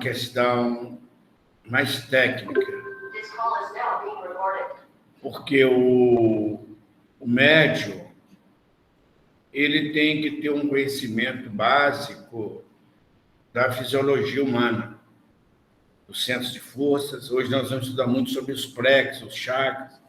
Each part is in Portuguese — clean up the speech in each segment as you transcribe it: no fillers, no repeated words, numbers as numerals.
questão mais técnica, porque o médium ele tem que ter um conhecimento básico da fisiologia humana, dos centros de forças. Hoje nós vamos estudar muito sobre os plexos, os chakras,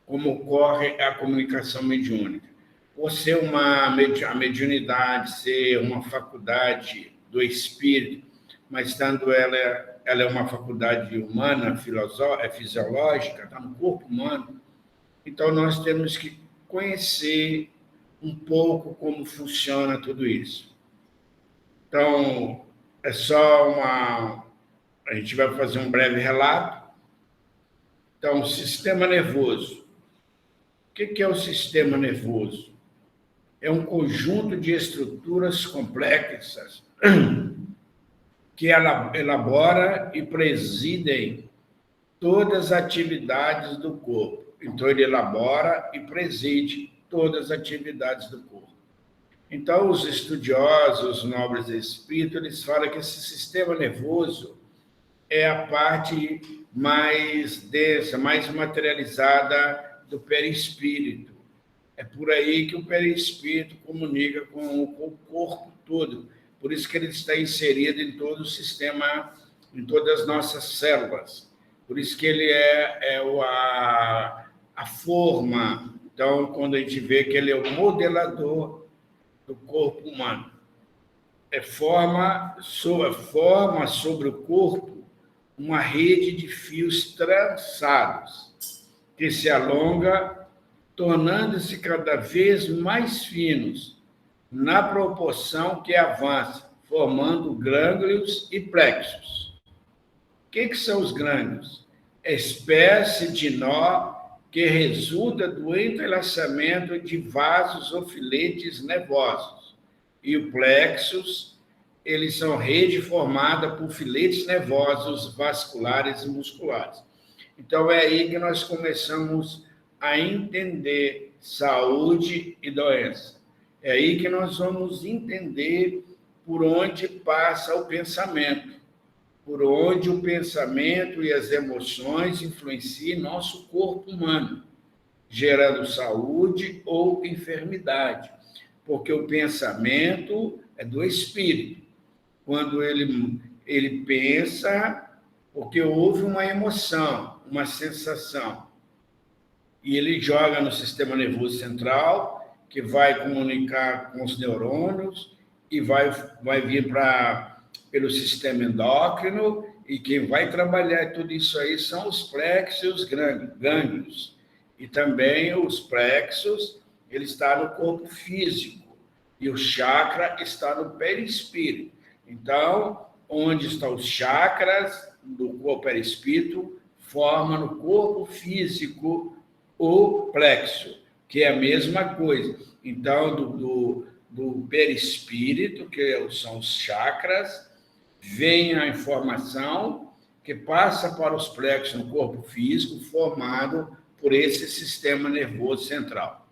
como ocorre a comunicação mediúnica. Por ser a mediunidade ser uma faculdade do espírito, mas estando ela é uma faculdade humana, fisiológica, está no corpo humano, então nós temos que conhecer um pouco como funciona tudo isso. Então, é só a gente vai fazer um breve relato. Então, o sistema nervoso. O que é o sistema nervoso? É um conjunto de estruturas complexas que elabora e presidem todas as atividades do corpo. Então, ele elabora e preside todas as atividades do corpo. Então, os estudiosos, os nobres espíritos, eles falam que esse sistema nervoso é a parte mais densa, mais materializada do perispírito. É por aí que o perispírito comunica com o corpo todo. Por isso que ele está inserido em todo o sistema, em todas as nossas células. Por isso que ele é a forma. Então, quando a gente vê que ele é o modelador do corpo humano, forma sobre o corpo uma rede de fios trançados que se alonga, tornando-se cada vez mais finos na proporção que avança, formando gânglios e plexos. O que são os gânglios? Espécie de nó que resulta do entrelaçamento de vasos ou filetes nervosos. E o plexos, eles são rede formada por filetes nervosos, vasculares e musculares. Então, é aí que nós começamos a entender saúde e doença. É aí que nós vamos entender por onde passa o pensamento, por onde o pensamento e as emoções influenciam nosso corpo humano, gerando saúde ou enfermidade, porque o pensamento é do espírito. Quando ele pensa, porque houve uma emoção, uma sensação, e ele joga no sistema nervoso central, que vai comunicar com os neurônios e vai vir pelo sistema endócrino, e quem vai trabalhar tudo isso aí são os plexos e os gânglios. E também os plexos, ele está no corpo físico, e o chakra está no perispírito. Então, onde estão os chakras do corpo perispírito, forma no corpo físico o plexo, que é a mesma coisa. Então, do perispírito, que são os chakras, vem a informação que passa para os plexos no corpo físico, formado por esse sistema nervoso central.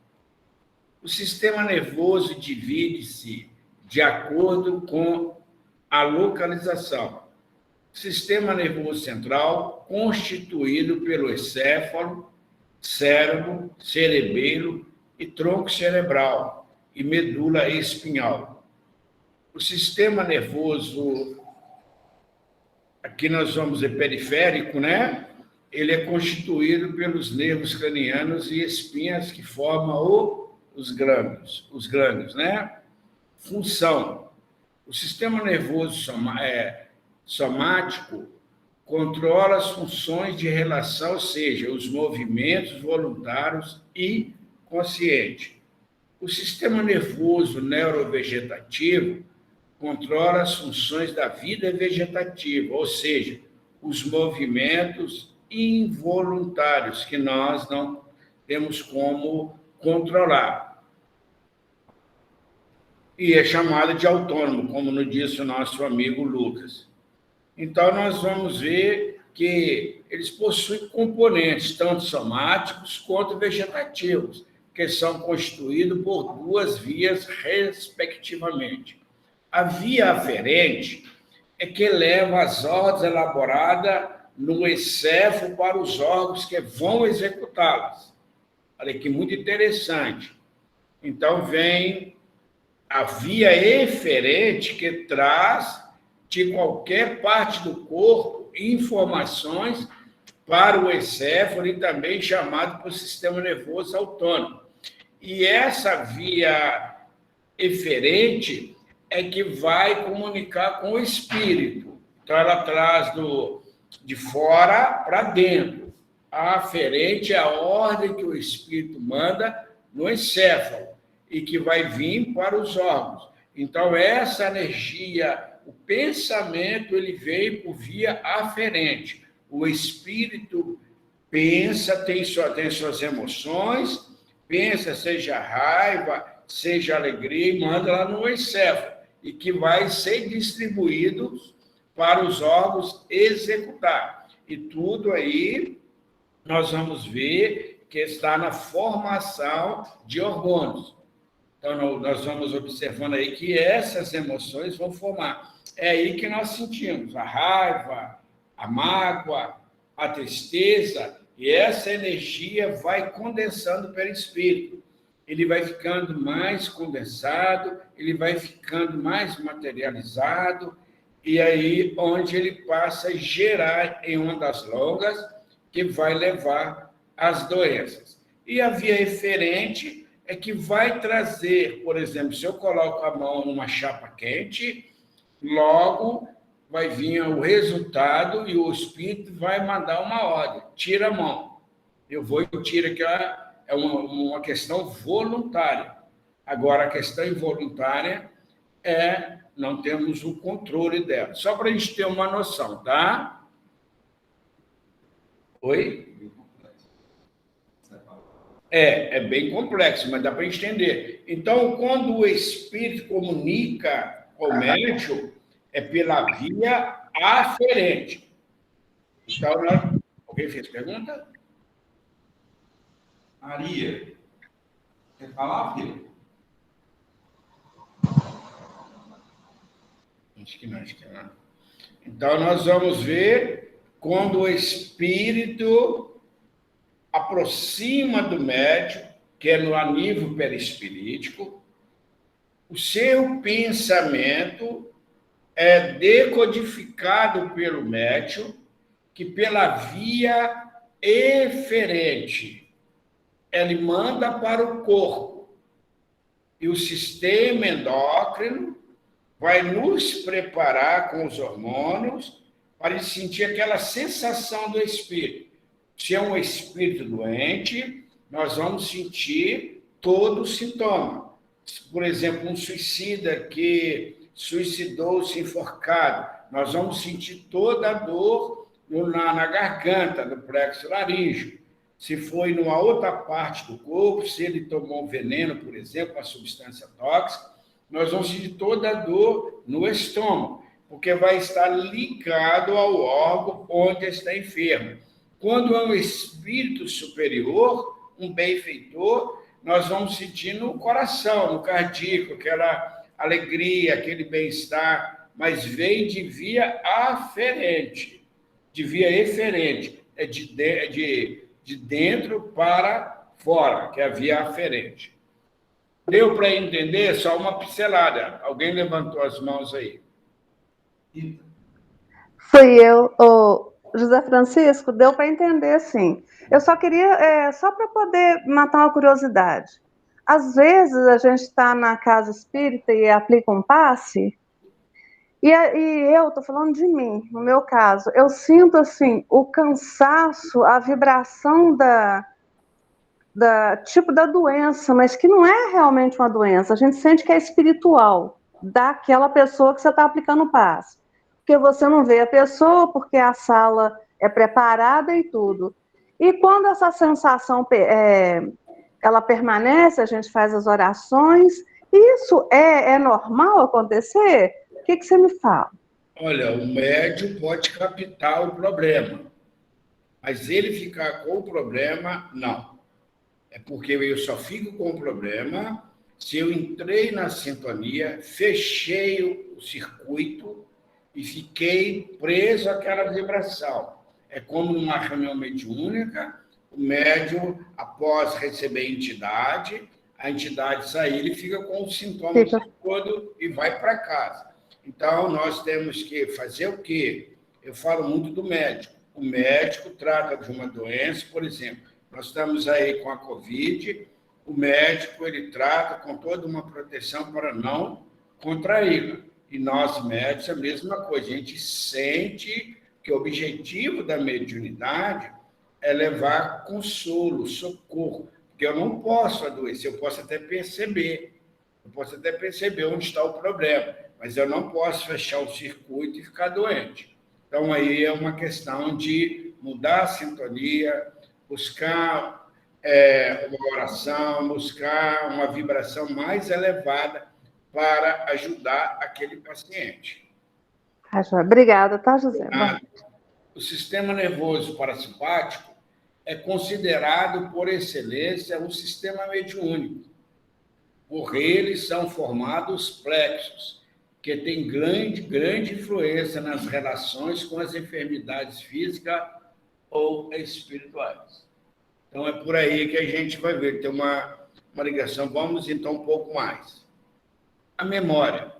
O sistema nervoso divide-se de acordo com a localização. Sistema nervoso central, constituído pelo encéfalo, cérebro, cerebelo e tronco cerebral e medula espinhal. O sistema nervoso, aqui nós vamos ver periférico, né? Ele é constituído pelos nervos cranianos e espinhas que formam os gânglios, né? Função. O sistema nervoso somático controla as funções de relação, ou seja, os movimentos voluntários e conscientes. O sistema nervoso neurovegetativo controla as funções da vida vegetativa, ou seja, os movimentos involuntários que nós não temos como controlar. E é chamado de autônomo, como nos disse o nosso amigo Lucas. Então, nós vamos ver que eles possuem componentes, tanto somáticos quanto vegetativos, que são constituídos por duas vias, respectivamente. A via aferente é que eleva as ordens elaboradas no encéfalo para os órgãos que vão executá-las. Olha que muito interessante. Então, vem a via eferente que traz de qualquer parte do corpo informações para o encéfalo e também chamado para o sistema nervoso autônomo. E essa via eferente é que vai comunicar com o espírito. Então, ela traz de fora para dentro. A aferente é a ordem que o espírito manda no encéfalo e que vai vir para os órgãos. Então, essa energia, o pensamento, ele vem por via aferente. O espírito pensa, tem suas emoções, pensa, seja raiva, seja alegria, e manda lá no encéfalo, e que vai ser distribuído para os órgãos executar. E tudo aí nós vamos ver que está na formação de hormônios. Então, nós vamos observando aí que essas emoções vão formar. É aí que nós sentimos a raiva, a mágoa, a tristeza, e essa energia vai condensando pelo espírito. Ele vai ficando mais condensado, ele vai ficando mais materializado, e aí onde ele passa a gerar em ondas longas, que vai levar às doenças. E a via eferente é que vai trazer, por exemplo, se eu coloco a mão numa chapa quente, logo vai vir o resultado e o espírito vai mandar uma ordem, tira a mão. Eu vou e tiro, que é uma questão voluntária. Agora, a questão involuntária não temos o controle dela. Só para a gente ter uma noção, tá? Oi? É bem complexo, mas dá para entender. Então, quando o espírito comunica com o médium, é pela via aferente. Então, alguém fez pergunta? Maria, quer falar, filho? Acho que não. Então, nós vamos ver quando o espírito aproxima do médium, que é no nível perispirítico, o seu pensamento é decodificado pelo médium, que pela via eferente, ele manda para o corpo. E o sistema endócrino vai nos preparar com os hormônios para sentir aquela sensação do espírito. Se é um espírito doente, nós vamos sentir todo o sintoma. Por exemplo, um suicida que suicidou-se enforcado, nós vamos sentir toda a dor na garganta, no plexo laríngeo. Se foi numa outra parte do corpo, se ele tomou veneno, por exemplo, uma substância tóxica, nós vamos sentir toda a dor no estômago, porque vai estar ligado ao órgão onde está enfermo. Quando é um espírito superior, um benfeitor, nós vamos sentir no coração, no cardíaco, aquela alegria, aquele bem-estar, mas vem de via aferente, de via eferente, é de dentro para fora, que é a via aferente. Deu para entender? Só uma pincelada. Alguém levantou as mãos aí? Fui eu, José Francisco, deu para entender, sim. Eu só queria, só para poder matar uma curiosidade. Às vezes a gente está na casa espírita e aplica um passe, e eu estou falando de mim, no meu caso, eu sinto assim o cansaço, a vibração tipo da doença, mas que não é realmente uma doença, a gente sente que é espiritual, daquela pessoa que você está aplicando o passe. Porque você não vê a pessoa, porque a sala é preparada e tudo. E quando essa sensação ela permanece, a gente faz as orações, isso é normal acontecer? O que você me fala? Olha, o médium pode captar o problema, mas ele ficar com o problema, não. É porque eu só fico com o problema se eu entrei na sintonia, fechei o circuito e fiquei preso àquela vibração. É como numa reunião mediúnica, o médium, após receber a entidade sair, ele fica com os sintomas todo e vai para casa. Então, nós temos que fazer o quê? Eu falo muito do médico. O médico trata de uma doença, por exemplo, nós estamos aí com a Covid, o médico ele trata com toda uma proteção para não contraí-la. E nós, médicos, a mesma coisa. A gente sente que o objetivo da mediunidade é levar consolo, socorro. Porque eu não posso adoecer, eu posso até perceber. Eu posso até perceber onde está o problema, mas eu não posso fechar o circuito e ficar doente. Então, aí é uma questão de mudar a sintonia, buscar uma oração, buscar uma vibração mais elevada para ajudar aquele paciente. Obrigada, tá, José? O sistema nervoso parasimpático é considerado, por excelência, um sistema mediúnico. Por ele são formados plexos, que têm grande influência nas relações com as enfermidades físicas ou espirituais. Então, é por aí que a gente vai ver, tem uma ligação. Vamos, então, um pouco mais. A memória.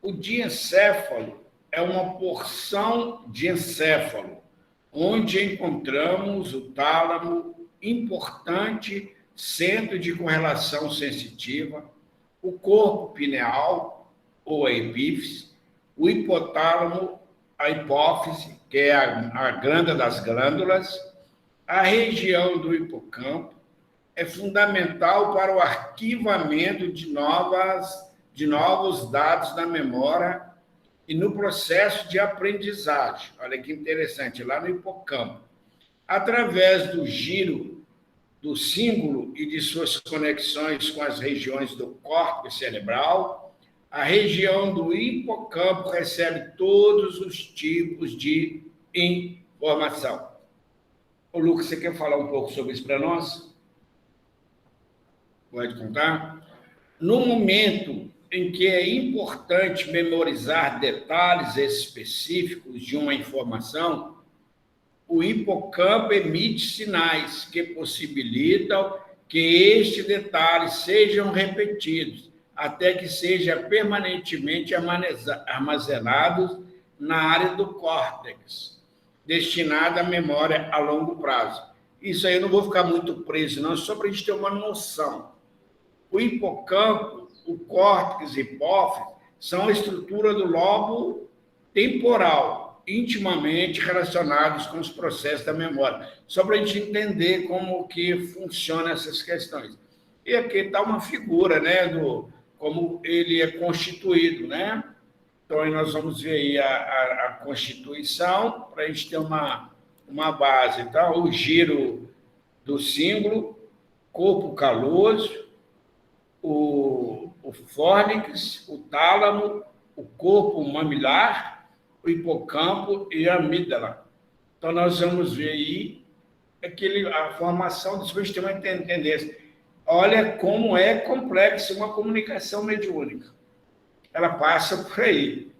O diencéfalo é uma porção de encéfalo, onde encontramos o tálamo, importante centro de correlação sensitiva, o corpo pineal, ou a epífise, o hipotálamo, a hipófise, que é a glândula das glândulas, a região do hipocampo, é fundamental para o arquivamento de novos dados da memória e no processo de aprendizagem. Olha que interessante, lá no hipocampo. Através do giro do símbolo e de suas conexões com as regiões do córtex cerebral, a região do hipocampo recebe todos os tipos de informação. Ô, Lucas, você quer falar um pouco sobre isso para nós? Pode contar? No momento em que é importante memorizar detalhes específicos de uma informação, o hipocampo emite sinais que possibilitam que estes detalhes sejam repetidos, até que sejam permanentemente armazenados na área do córtex, destinada à memória a longo prazo. Isso aí eu não vou ficar muito preso, não, só para a gente ter uma noção. O hipocampo, o córtex e hipófise são a estrutura do lobo temporal, intimamente relacionados com os processos da memória, só para a gente entender como que funcionam essas questões. E aqui está uma figura, né, como ele é constituído, né? Então, aí nós vamos ver aí a constituição, para a gente ter uma base, tá? O giro do símbolo, corpo caloso, o fórnix, o tálamo, o corpo mamilar, o hipocampo e a amígdala. Então, nós vamos ver aí a formação disso, para a gente ter uma tendência. Olha como é complexa uma comunicação mediúnica. Ela passa por aí.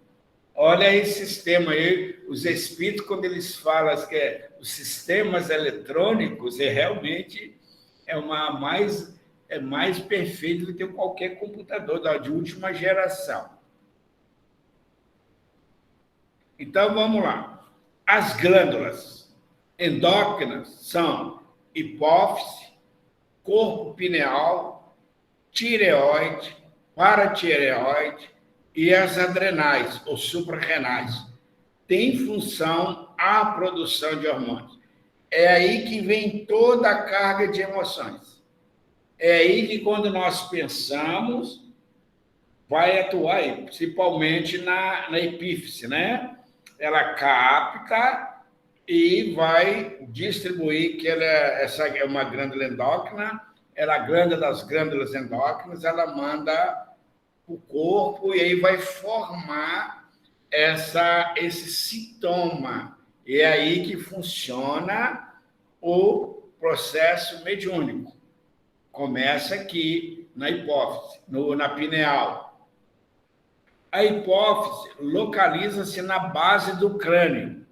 Olha esse sistema aí, os espíritos, quando eles falam que os sistemas eletrônicos, realmente é mais perfeito do que qualquer computador de última geração. Então, vamos lá. As glândulas endócrinas são hipófise, corpo pineal, tireoide, paratireoide e as adrenais, ou suprarrenais. Tem função a produção de hormônios. É aí que vem toda a carga de emoções. É aí que, quando nós pensamos, vai atuar aí, principalmente na epífise, né? Ela capta e vai distribuir, que essa é uma glândula endócrina, ela, a glândula das glândulas endócrinas, ela manda o corpo e aí vai formar esse sintoma. E é aí que funciona o processo mediúnico. Começa aqui na hipófise, na pineal. A hipófise localiza-se na base do crânio,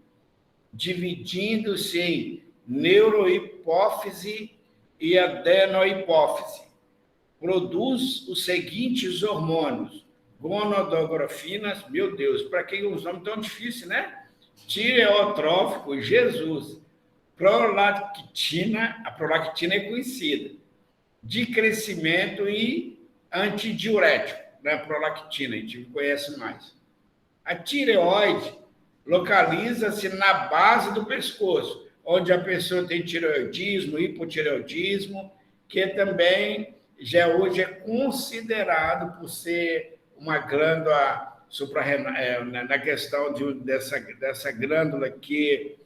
dividindo-se em neurohipófise e adenohipófise. Produz os seguintes hormônios: gonadotrophinas, meu Deus, para que os nomes tão difíceis, né? Tireotrófico, Jesus. Prolactina, a prolactina é conhecida, de crescimento e antidiurético, né? Prolactina, a gente conhece mais. A tireoide localiza-se na base do pescoço, onde a pessoa tem tireoidismo, hipotireoidismo, que também já hoje é considerado por ser uma glândula suprarrenal, na questão dessa glândula que,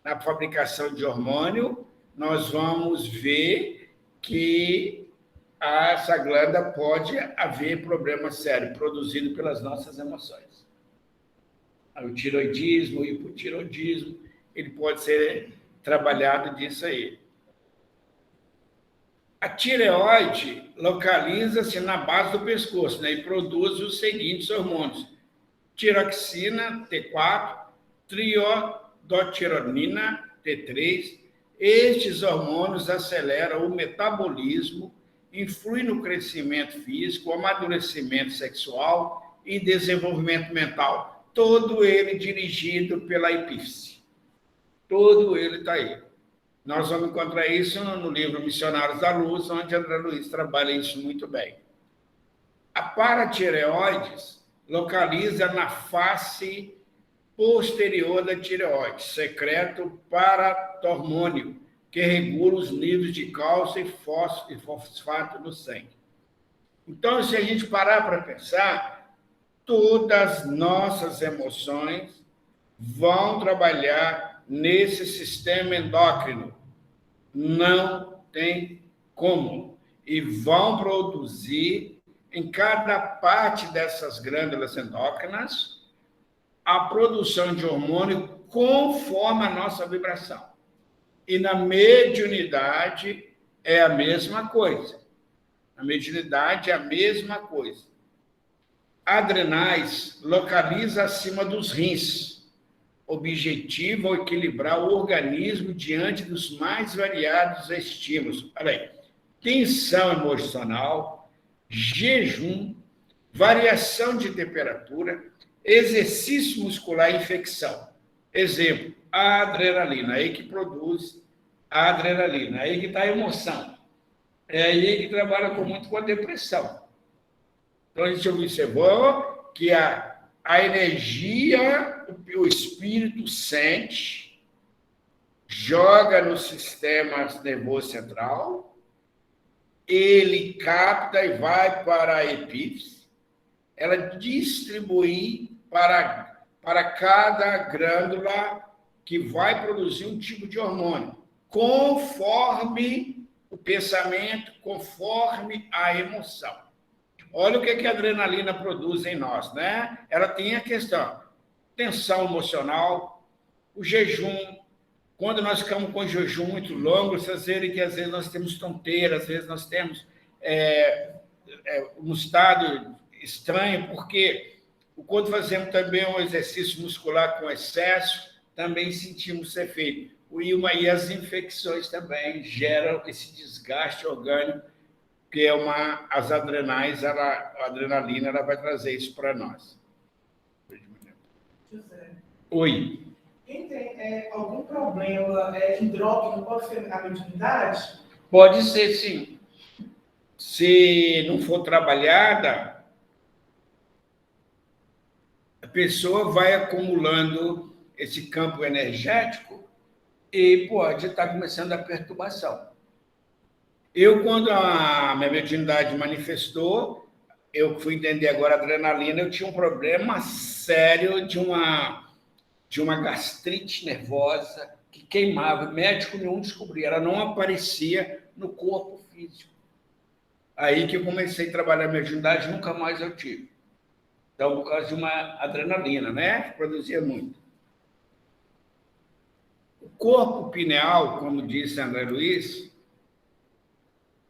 na fabricação de hormônio, nós vamos ver que essa glândula pode haver problema sério, produzido pelas nossas emoções. O tireoidismo, o hipotireoidismo, ele pode ser trabalhado disso aí. A tireoide localiza-se na base do pescoço, né, e produz os seguintes hormônios: tiroxina, T4, triodotironina, T3. Estes hormônios aceleram o metabolismo, influem no crescimento físico, amadurecimento sexual e desenvolvimento mental. Todo ele dirigido pela epífise. Todo ele está aí. Nós vamos encontrar isso no livro Missionários da Luz, onde André Luiz trabalha isso muito bem. A paratireoides localiza na face posterior da tireoide, secreto paratormônio, que regula os níveis de cálcio e fosfato no sangue. Então, se a gente parar para pensar, todas as nossas emoções vão trabalhar nesse sistema endócrino. Não tem como. E vão produzir, em cada parte dessas glândulas endócrinas, a produção de hormônio conforme a nossa vibração. E na mediunidade é a mesma coisa. Na mediunidade é a mesma coisa. Adrenais localiza acima dos rins. Objetivo é equilibrar o organismo diante dos mais variados estímulos. Olha aí. Tensão emocional, jejum, variação de temperatura, exercício muscular e infecção. Exemplo, a adrenalina, aí que produz a adrenalina, aí que está a emoção. É aí que trabalha muito com a depressão. Então, a gente observou que a energia, o espírito sente, joga no sistema nervoso central, ele capta e vai para a epífise, ela distribui para cada glândula que vai produzir um tipo de hormônio, conforme o pensamento, conforme a emoção. Olha o que a adrenalina produz em nós, né? Ela tem a questão, tensão emocional, o jejum. Quando nós ficamos com jejum muito longo, vocês verem que às vezes nós temos tonteira, às vezes nós temos um estado estranho, porque quando fazemos também um exercício muscular com excesso, também sentimos esse efeito. E as infecções também geram esse desgaste orgânico, que é as adrenais, a adrenalina, ela vai trazer isso para nós. José. Oi. Quem tem algum problema endócrino pode ser a mediunidade? Pode ser, sim. Se não for trabalhada, a pessoa vai acumulando esse campo energético e pode estar começando a perturbação. Eu, quando a minha mediunidade manifestou, eu fui entender agora a adrenalina, eu tinha um problema sério de uma gastrite nervosa que queimava, médico nenhum descobria, ela não aparecia no corpo físico. Aí que eu comecei a trabalhar a mediunidade, nunca mais eu tive. Então, por causa de uma adrenalina, né? Que produzia muito. O corpo pineal, como disse André Luiz,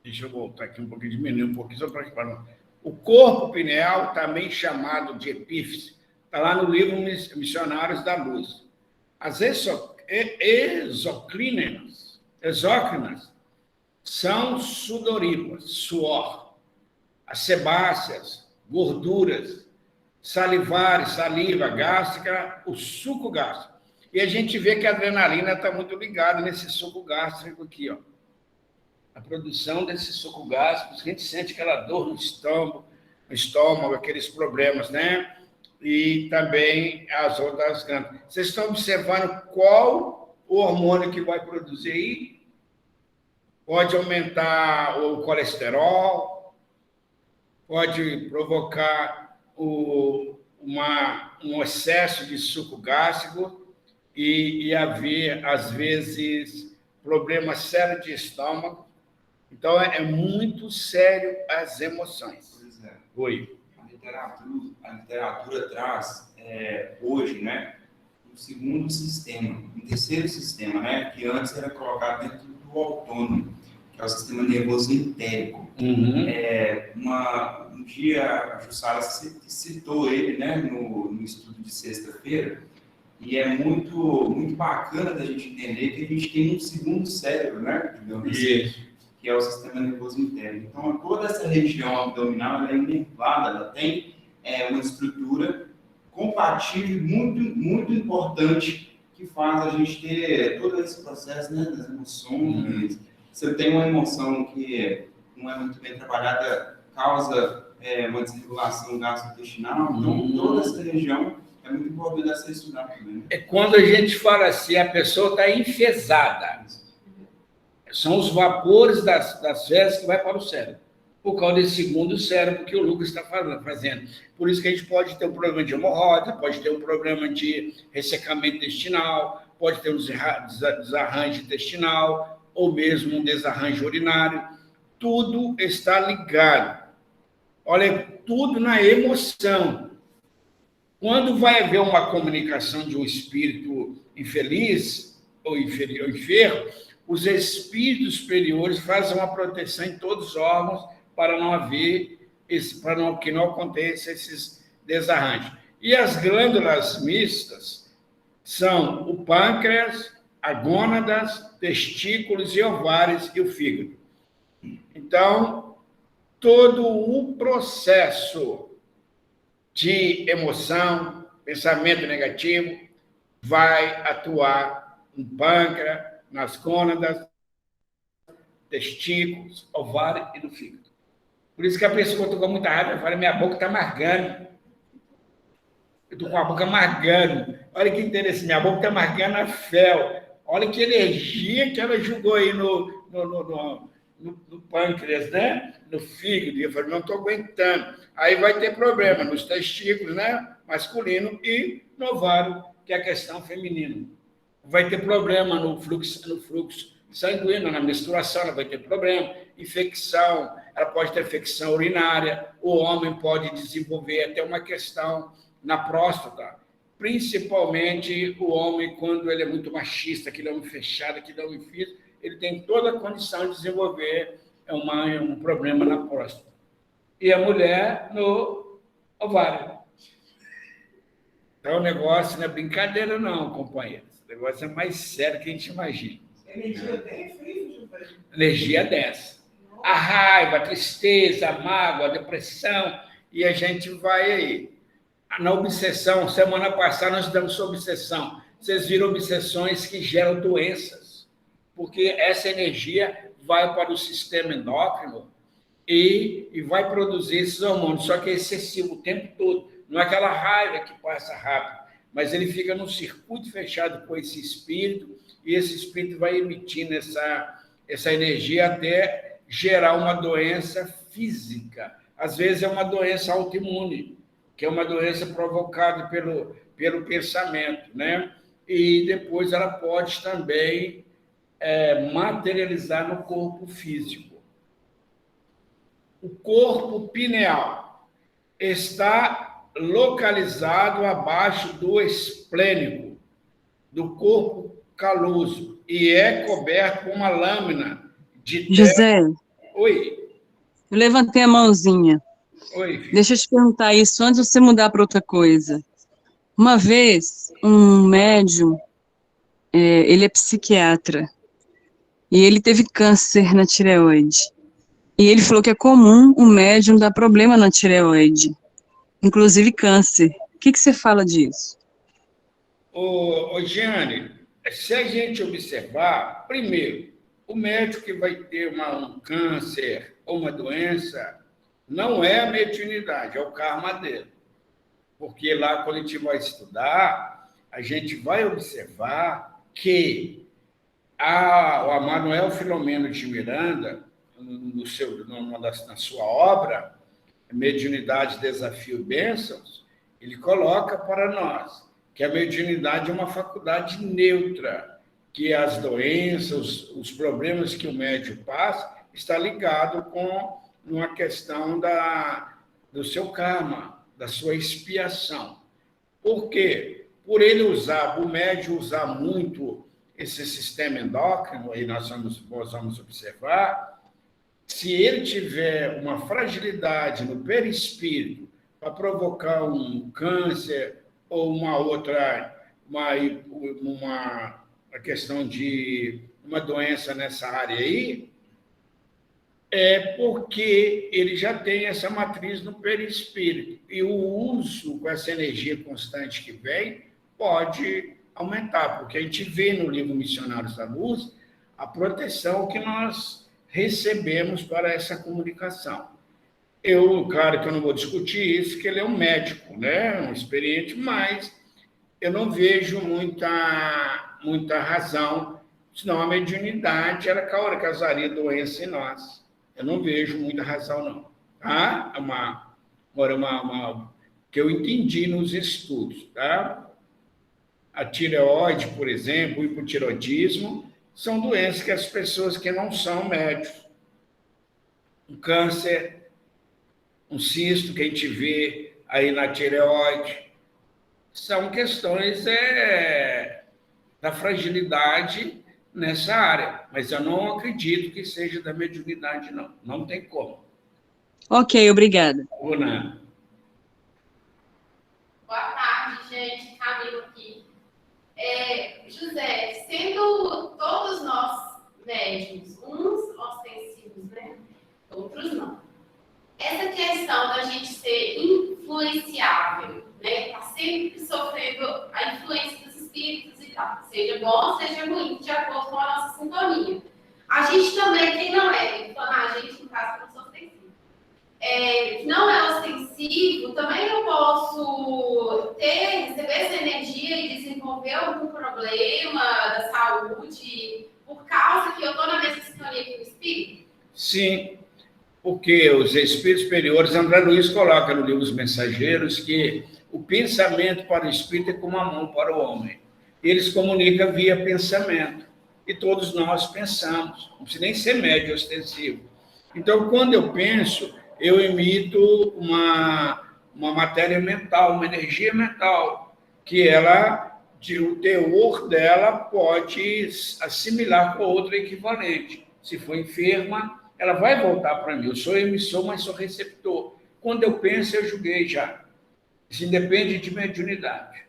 deixa eu voltar aqui um pouquinho, diminuir um pouquinho, só para falar. O corpo pineal, também chamado de epífise, está lá no livro Missionários da Luz. As exócrinas são sudoríparas, suor. As sebáceas, gorduras, salivares, saliva gástrica, o suco gástrico. E a gente vê que a adrenalina está muito ligada nesse suco gástrico aqui, ó. A produção desse suco gástrico, a gente sente aquela dor no estômago, aqueles problemas, né? E também as outras glândulas. Vocês estão observando qual o hormônio que vai produzir aí? Pode aumentar o colesterol, pode provocar um excesso de suco gástrico e haver, às vezes, problemas sérios de estômago. Então, é muito sério as emoções. Pois é. Oi. A literatura traz, hoje, né, um segundo sistema, um terceiro sistema, né, que antes era colocado dentro do autônomo, que é o sistema nervoso entérico. Uhum. Um dia a Jussara citou ele, né, no estudo de sexta-feira, e é muito, muito bacana da gente entender que a gente tem um segundo cérebro, né, digamos assim, que é o sistema nervoso entérico. Então, toda essa região abdominal ela é inervada, ela tem uma estrutura compatível muito, muito importante que faz a gente ter todo esse processo, né, das emoções. Se eu tenho uma emoção que não é muito bem trabalhada, causa uma desregulação gastrointestinal. Então, toda essa região é muito importante a ser estudada também. Né? É quando a gente fala assim, a pessoa está enfesada. São os vapores das fezes que vai para o cérebro, por causa desse segundo cérebro que o Lucas está fazendo. Por isso que a gente pode ter um problema de hemorroida, pode ter um problema de ressecamento intestinal, pode ter um desarranjo intestinal, ou mesmo um desarranjo urinário. Tudo está ligado. Olha, tudo na emoção. Quando vai haver uma comunicação de um espírito infeliz ou enfermo, os espíritos superiores fazem uma proteção em todos os órgãos para não haver que não aconteça esses desarranjos. E as glândulas mistas são o pâncreas, a gônadas, testículos e ovários e o fígado. Então, todo o processo de emoção, pensamento negativo, vai atuar no pâncreas, nas gônadas, testículos, ovário e no fígado. Por isso que a pessoa está com muita raiva, fala, minha boca está amargando. Eu estou com a boca amargando. Olha que interessante, minha boca está amargando a fel. Olha que energia que ela jogou aí no pâncreas, né? No fígado. E eu falei, não estou aguentando. Aí vai ter problema nos testículos, né? Masculino, e no ovário, que é a questão feminina. Vai ter problema no fluxo sanguíneo, na menstruação, ela vai ter problema, infecção, ela pode ter infecção urinária, o homem pode desenvolver até uma questão na próstata, principalmente o homem, quando ele é muito machista, que ele é um fechado, que ele é um físico, ele tem toda a condição de desenvolver um problema na próstata. E a mulher no ovário. Então, o negócio não é brincadeira, não, companheiro. O negócio é mais sério que a gente imagina. Energia dessa? Energia dessa. A raiva, a tristeza, a mágoa, a depressão, e a gente vai aí. Na obsessão, semana passada nós estamos sobre obsessão. Vocês viram obsessões que geram doenças, porque essa energia vai para o sistema endócrino e vai produzir esses hormônios, só que é excessivo o tempo todo. Não é aquela raiva que passa rápido, mas ele fica num circuito fechado com esse espírito, e esse espírito vai emitindo essa energia até gerar uma doença física. Às vezes é uma doença autoimune, que é uma doença provocada pelo pensamento, né? E depois ela pode também materializar no corpo físico. O corpo pineal está localizado abaixo do esplênico, do corpo caloso, e é coberto com uma lâmina de terra. José, Oi. eu levantei a mãozinha. Oi, filho. Deixa eu te perguntar isso antes de você mudar para outra coisa. Uma vez, um médium, ele é psiquiatra, e ele teve câncer na tireoide. E ele falou que é comum o médium dar problema na tireoide, inclusive câncer. O que você fala disso? Ô, Giane, se a gente observar, primeiro, o médico que vai ter um câncer ou uma doença não é a mediunidade, é o karma dele. Porque lá, quando a gente vai estudar, a gente vai observar que o Manuel Filomeno de Miranda, na sua obra, Mediunidade, Desafio e Bênçãos, ele coloca para nós que a mediunidade é uma faculdade neutra, que as doenças, os problemas que o médium passa, está ligado com uma questão do seu karma, da sua expiação. Por quê? Por ele o médium usar muito esse sistema endócrino, aí nós vamos observar, se ele tiver uma fragilidade no perispírito para provocar um câncer ou a questão de uma doença nessa área aí, é porque ele já tem essa matriz no perispírito. E o uso com essa energia constante que vem pode aumentar, porque a gente vê no livro Missionários da Luz a proteção que nós recebemos para essa comunicação. Claro que eu não vou discutir isso, que ele é um médico, né? Um experiente, mas eu não vejo muita razão, senão a mediunidade ela causaria doença em nós. Eu não vejo muita razão, não. Tá? Que eu entendi nos estudos. Tá? A tireoide, por exemplo, o hipotireoidismo, são doenças que as pessoas que não são médicos, um câncer, um cisto que a gente vê aí na tireoide, são questões da fragilidade nessa área. Mas eu não acredito que seja da mediunidade, não. Não tem como. Ok, obrigada. Por nada. Boa tarde, gente. Camila aqui. José, sendo todos nós médiuns, uns ostensivos, né? Outros não. Essa questão da gente ser influenciável, né? Tá sempre sofrendo a influência dos espíritos e tal. Seja bom, seja ruim, de acordo com a nossa sintonia. A gente também, quem não é, a gente, no caso, não sou ostensivo. Não é ostensivo, também eu posso receber essa energia e desenvolver algum problema da saúde por causa que eu estou na mesma sintonia que o espírito? Sim, porque os espíritos superiores, André Luiz coloca no livro Os Mensageiros que o pensamento para o espírito é como a mão para o homem. Eles comunicam via pensamento. E todos nós pensamos. Não precisa nem ser médio ostensivo. Então, quando eu penso, eu emito uma matéria mental, uma energia mental, que o teor dela pode assimilar com outra equivalente. Se for enferma, ela vai voltar para mim. Eu sou emissor, mas sou receptor. Quando eu penso, eu julguei já. Isso independe de mediunidade.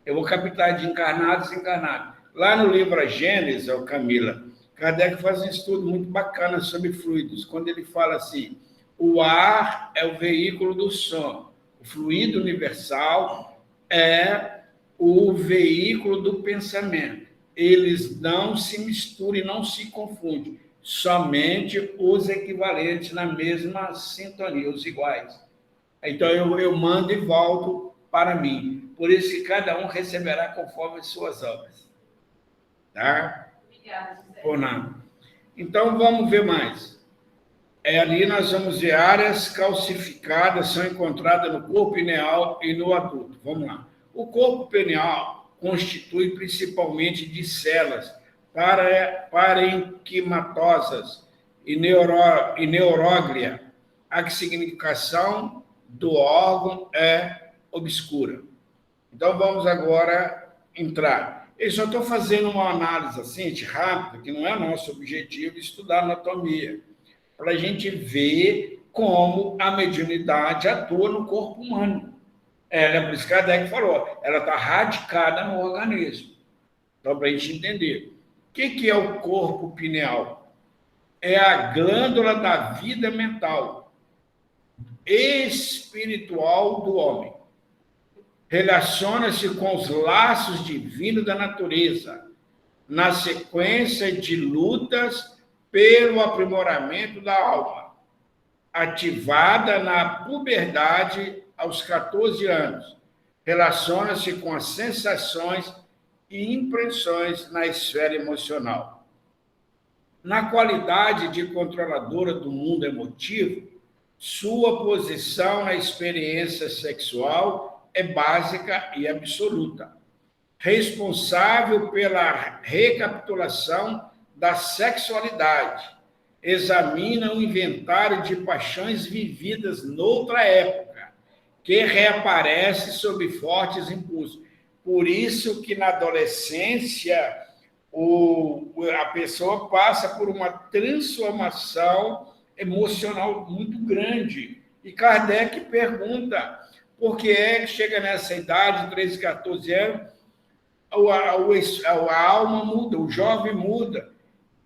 Eu vou captar de encarnado e desencarnado. Lá no livro A Gênese, Camila, Kardec faz um estudo muito bacana sobre fluidos, quando ele fala assim, o ar é o veículo do som, o fluido universal é o veículo do pensamento. Eles não se misturam e não se confundem, somente os equivalentes na mesma sintonia, os iguais. Então, eu mando e volto para mim. Por isso que cada um receberá conforme as suas obras. Tá? Obrigada, José. Ou não. Então, vamos ver mais. Ali nós vamos ver áreas calcificadas são encontradas no corpo pineal e no adulto. Vamos lá. O corpo pineal constitui principalmente de células parenquimatosas e neuróglia. A significação do órgão é obscura. Então, vamos agora entrar. Eu só estou fazendo uma análise assim, rápida, que não é nosso objetivo estudar anatomia, para a gente ver como a mediunidade atua no corpo humano. Ela, por isso que Kardec falou, ela está radicada no organismo. Então, para a gente entender. O que é o corpo pineal? É a glândula da vida mental, espiritual do homem. Relaciona-se com os laços divinos da natureza, na sequência de lutas pelo aprimoramento da alma, ativada na puberdade aos 14 anos. Relaciona-se com as sensações e impressões na esfera emocional. Na qualidade de controladora do mundo emotivo, sua posição na experiência sexual é básica e absoluta, responsável pela recapitulação da sexualidade, examina o inventário de paixões vividas noutra época, que reaparece sob fortes impulsos. Por isso que na adolescência a pessoa passa por uma transformação emocional muito grande. E Kardec pergunta, por que é que chega nessa idade, 13, 14 anos, a alma muda, o jovem muda?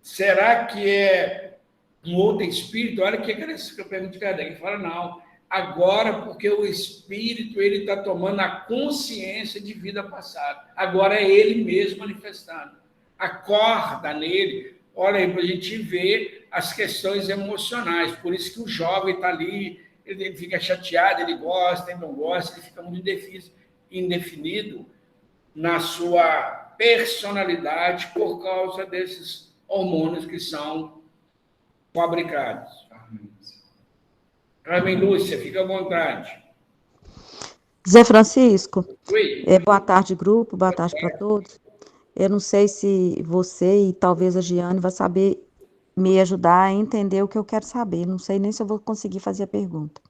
Será que é um outro espírito? Olha o que eu pergunto de Kardec. Ele fala, não, agora porque o espírito ele está tomando a consciência de vida passada. Agora é ele mesmo manifestando. Acorda nele. Olha aí, para a gente ver as questões emocionais. Por isso que o jovem está ali, ele fica chateado, ele gosta, ele não gosta, ele fica muito indefinido na sua personalidade por causa desses hormônios que são fabricados. Carmen Lúcia, fica à vontade. Zé Francisco, Oi. Boa tarde, grupo, boa tarde para todos. Eu não sei se você e talvez a Giane vai saber me ajudar a entender o que eu quero saber. Não sei nem se eu vou conseguir fazer a pergunta.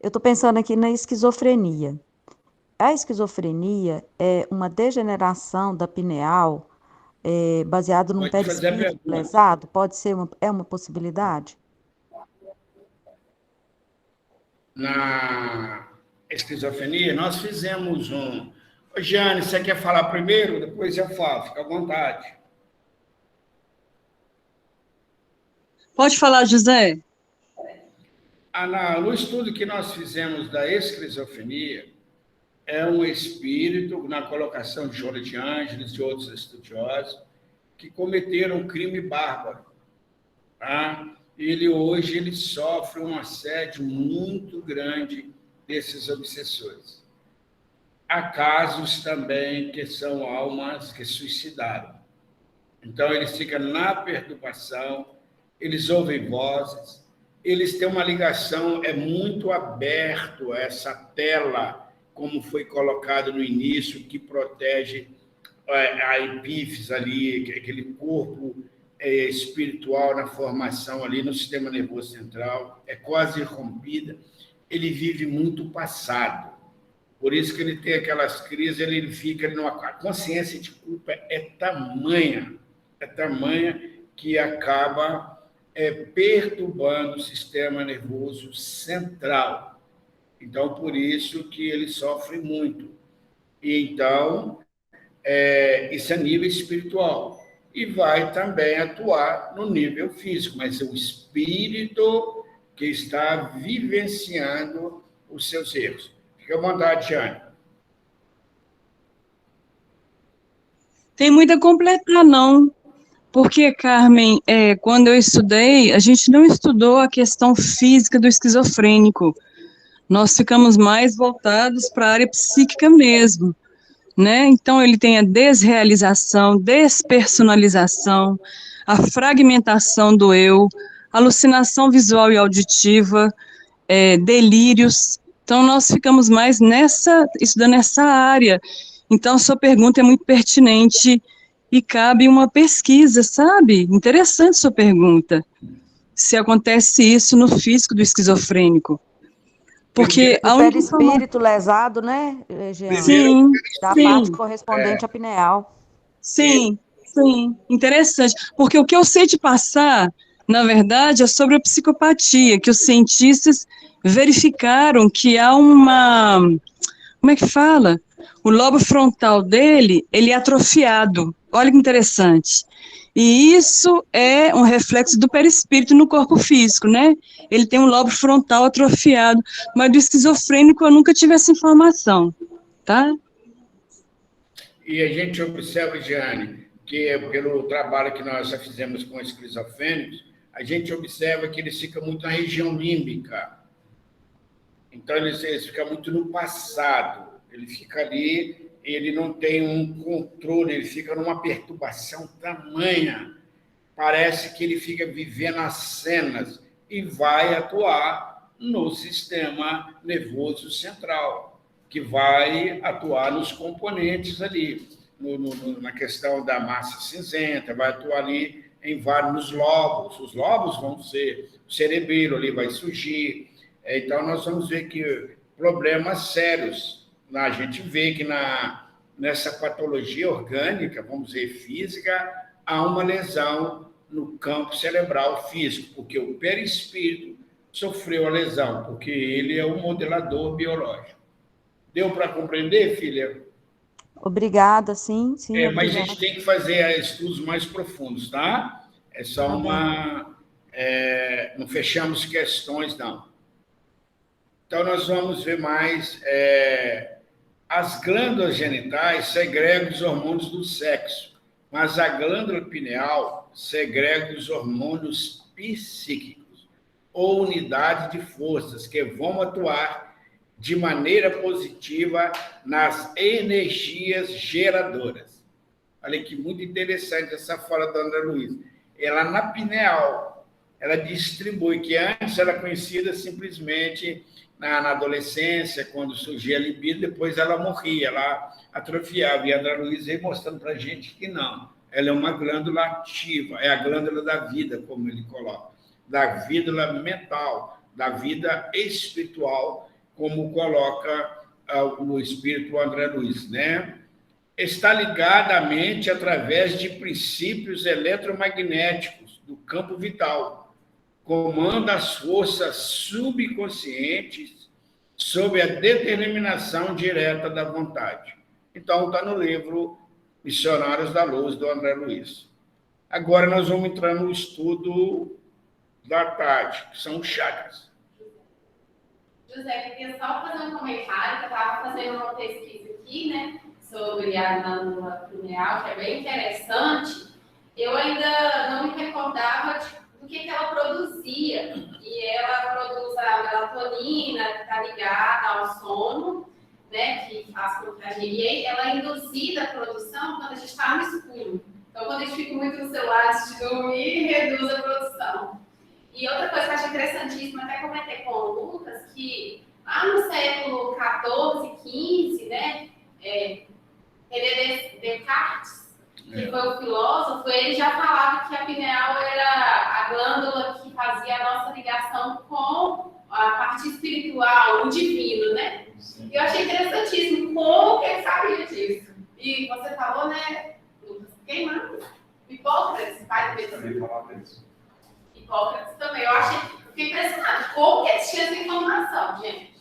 Eu estou pensando aqui na esquizofrenia. A esquizofrenia é uma degeneração da pineal baseado num perispírito lesado? Pode ser uma possibilidade? Na esquizofrenia, nós fizemos Ô, Giane, você quer falar primeiro? Depois eu falo, fica à vontade. Pode falar, José. No estudo que nós fizemos da esquizofrenia, é um espírito, na colocação de Joana de Ângeles e outros estudiosos, que cometeram um crime bárbaro. Tá? Hoje ele sofre um assédio muito grande desses obsessores. Há casos também que são almas que suicidaram. Então, eles ficam na perturbação, eles ouvem vozes, eles têm uma ligação, é muito aberto essa tela, como foi colocado no início, que protege a epífise ali, aquele corpo espiritual na formação ali no sistema nervoso central, é quase rompida. Ele vive muito passado. Por isso que ele tem aquelas crises, ele fica a consciência de culpa é tamanha que acaba perturbando o sistema nervoso central. Então, por isso que ele sofre muito. E então, isso é nível espiritual. E vai também atuar no nível físico, mas é o espírito que está vivenciando os seus erros. Fique à vontade, Jane. Tem muito a completar, não. Porque, Carmen, quando eu estudei, a gente não estudou a questão física do esquizofrênico. Nós ficamos mais voltados para a área psíquica mesmo, né? Então, ele tem a desrealização, despersonalização, a fragmentação do eu, alucinação visual e auditiva, delírios. Então, nós ficamos mais estudando essa área. Então, sua pergunta é muito pertinente e cabe uma pesquisa, sabe? Interessante sua pergunta. Se acontece isso no físico do esquizofrênico. Porque o perispírito lesado, né, Jean? Sim, da parte correspondente à pineal. Sim, interessante. Porque o que eu sei te passar Na verdade, é sobre a psicopatia, que os cientistas verificaram que há uma... Como é que fala? O lobo frontal dele, ele é atrofiado. Olha que interessante. E isso é um reflexo do perispírito no corpo físico, né? Ele tem um lobo frontal atrofiado, mas do esquizofrênico eu nunca tive essa informação, tá? E a gente observa, Jeane, que pelo trabalho que nós já fizemos com esquizofrênicos, a gente observa que eles ficam muito na região límbica. Então, eles ficam muito no passado. Ele fica ali, ele não tem um controle, ele fica numa perturbação tamanha. Parece que ele fica vivendo as cenas e vai atuar no sistema nervoso central, que vai atuar nos componentes ali, na questão da massa cinzenta, vai atuar ali em vários lobos. Os lobos vão ser, o cerebelo ali vai surgir. Então, nós vamos ver que problemas sérios. A gente vê que nessa patologia orgânica, vamos dizer, física, há uma lesão no campo cerebral físico, porque o perispírito sofreu a lesão, porque ele é o modelador biológico. Deu para compreender, filha? Obrigada, sim, Mas a obrigada. gente tem que fazer estudos mais profundos, tá? É só Tá uma... não fechamos questões, não. Então, nós vamos ver mais... as glândulas genitais segregam os hormônios do sexo, mas a glândula pineal segrega os hormônios psíquicos, ou unidade de forças, que vão atuar de maneira positiva nas energias geradoras. Olha que muito interessante essa fala da André Luiz. Ela, na pineal, ela distribui, que antes era conhecida simplesmente na adolescência, quando surgia a libido, depois ela morria, ela atrofiava. E a André Luiz veio mostrando para a gente que não. Ela é uma glândula ativa, é a glândula da vida, como ele coloca, da glândula mental, da vida espiritual, como coloca o espírito André Luiz, né? Está ligada à mente através de princípios eletromagnéticos do campo vital, comanda as forças subconscientes sob a determinação direta da vontade. Então, está no livro Missionários da Luz, do André Luiz. Agora, nós vamos entrar no estudo da tarde, que são os chakras. José, eu queria só fazer um comentário, que eu estava fazendo uma pesquisa aqui, né, sobre a glândula pineal, que é bem interessante. Eu ainda não me recordava do que ela produzia. E ela produz a melatonina, que está ligada ao sono, né, que faz com que a gente... E ela é induzida a produção quando a gente está no escuro. Então, quando a gente fica muito no celular antes de dormir, reduz a produção. E outra coisa que eu acho interessantíssima, até comentei com o Lucas, que lá no século XIV, XV, né, René Descartes, que foi o filósofo, ele já falava que a pineal era a glândula que fazia a nossa ligação com a parte espiritual, o divino, né? E eu achei interessantíssimo como que ele sabia disso. E você falou, né, Lucas, quem mais? Hipócrates, pai do Hipócrates. Hipócrates também. Eu fiquei impressionado. Como que eles tinham essa informação, gente?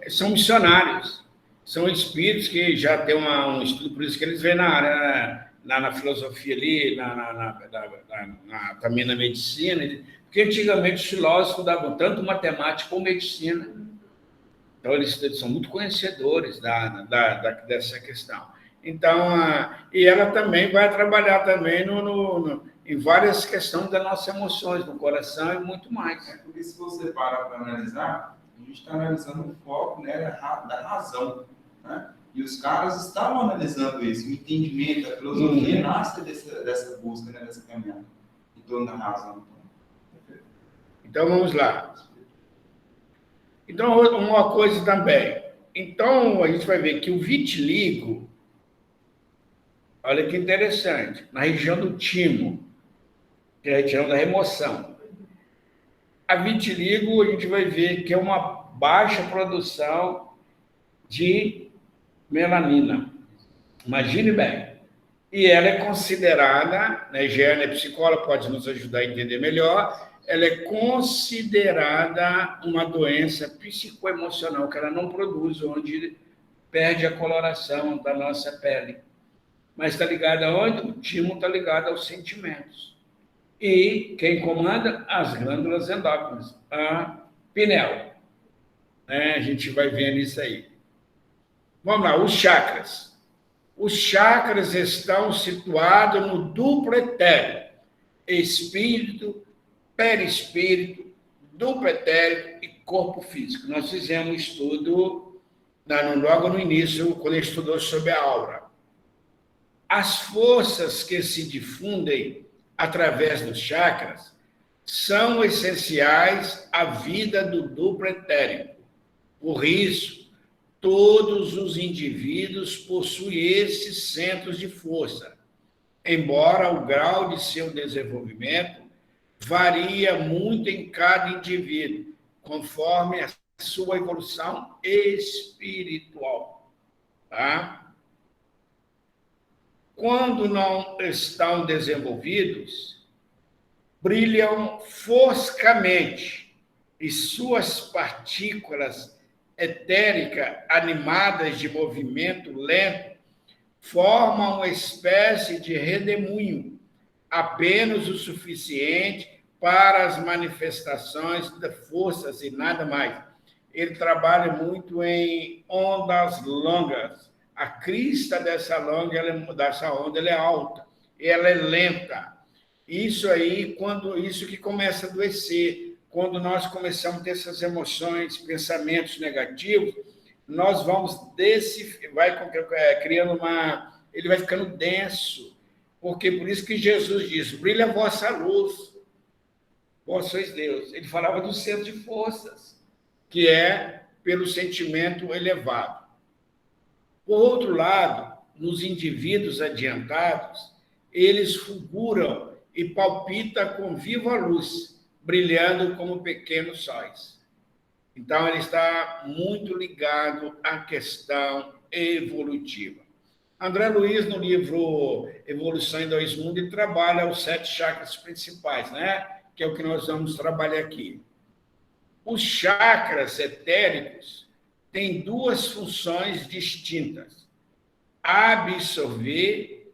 São missionários. São espíritos que já têm um estudo, por isso que eles vêm na área, na filosofia ali, também na medicina, porque antigamente os filósofos estudavam tanto matemática como medicina. Então, eles são muito conhecedores dessa questão. Então, e ela também vai trabalhar também em várias questões das nossas emoções, no coração e muito mais. Porque se você para analisar, a gente está analisando o foco, né, da razão, né? E os caras estavam analisando isso, o entendimento, a filosofia nasce dessa busca, né, dessa caminhada, em torno da razão. Então, vamos lá. Então, uma coisa também. Então, a gente vai ver que o vitiligo, olha que interessante, na região do timo, que é a região da remoção. A vitiligo, a gente vai ver que é uma baixa produção de melanina. Imagine bem. E ela é considerada, né, Jeane é psicóloga, pode nos ajudar a entender melhor, ela é considerada uma doença psicoemocional, que ela não produz, onde perde a coloração da nossa pele. Mas está ligada aonde? O timo está ligado aos sentimentos. E quem comanda? As glândulas endócrinas, a pineal. A gente vai vendo isso aí. Vamos lá, os chakras. Os chakras estão situados no duplo etéreo. Espírito, perispírito, duplo etérico e corpo físico. Nós fizemos um estudo logo no início, quando a gente estudou sobre a aura. As forças que se difundem através dos chakras são essenciais à vida do duplo etérico. Por isso, todos os indivíduos possuem esses centros de força, embora o grau de seu desenvolvimento varia muito em cada indivíduo, conforme a sua evolução espiritual. Tá? Quando não estão desenvolvidos, brilham foscamente e suas partículas etéricas animadas de movimento lento formam uma espécie de redemoinho, apenas o suficiente para as manifestações de forças e nada mais. Ele trabalha muito em ondas longas. A crista dessa onda ela é alta, ela é lenta. Isso aí, isso que começa a adoecer, quando nós começamos a ter essas emoções, pensamentos negativos, nós vamos criando ele vai ficando denso, porque por isso que Jesus diz, brilha a vossa luz, vós sois Deus. Ele falava do centro de forças, que é pelo sentimento elevado. Por outro lado, nos indivíduos adiantados, eles fulguram e palpitam com viva luz, brilhando como pequenos sóis. Então, ele está muito ligado à questão evolutiva. André Luiz, no livro Evolução em Dois Mundos, ele trabalha os 7 chakras principais, né? Que é o que nós vamos trabalhar aqui. Os chakras etéricos têm 2 funções distintas: absorver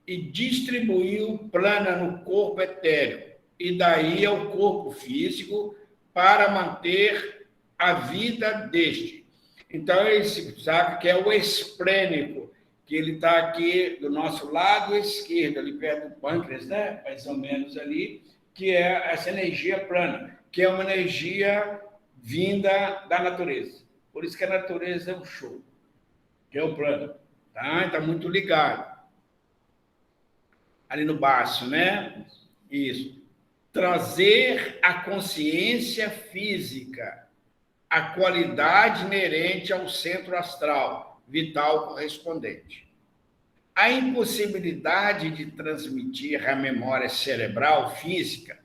e distribuir o prana no corpo etérico, e daí ao corpo físico, para manter a vida deste. Então, esse chakra que é o esplênico, que ele está aqui do nosso lado esquerdo, ali perto do pâncreas, né? Mais ou menos ali, que é essa energia prana, que é uma energia vinda da natureza. Por isso que a natureza é um show, que é o prana. Tá? Está muito ligado. Ali no baixo, né? Isso. Trazer a consciência física, a qualidade inerente ao centro astral, vital correspondente. A impossibilidade de transmitir a memória cerebral física,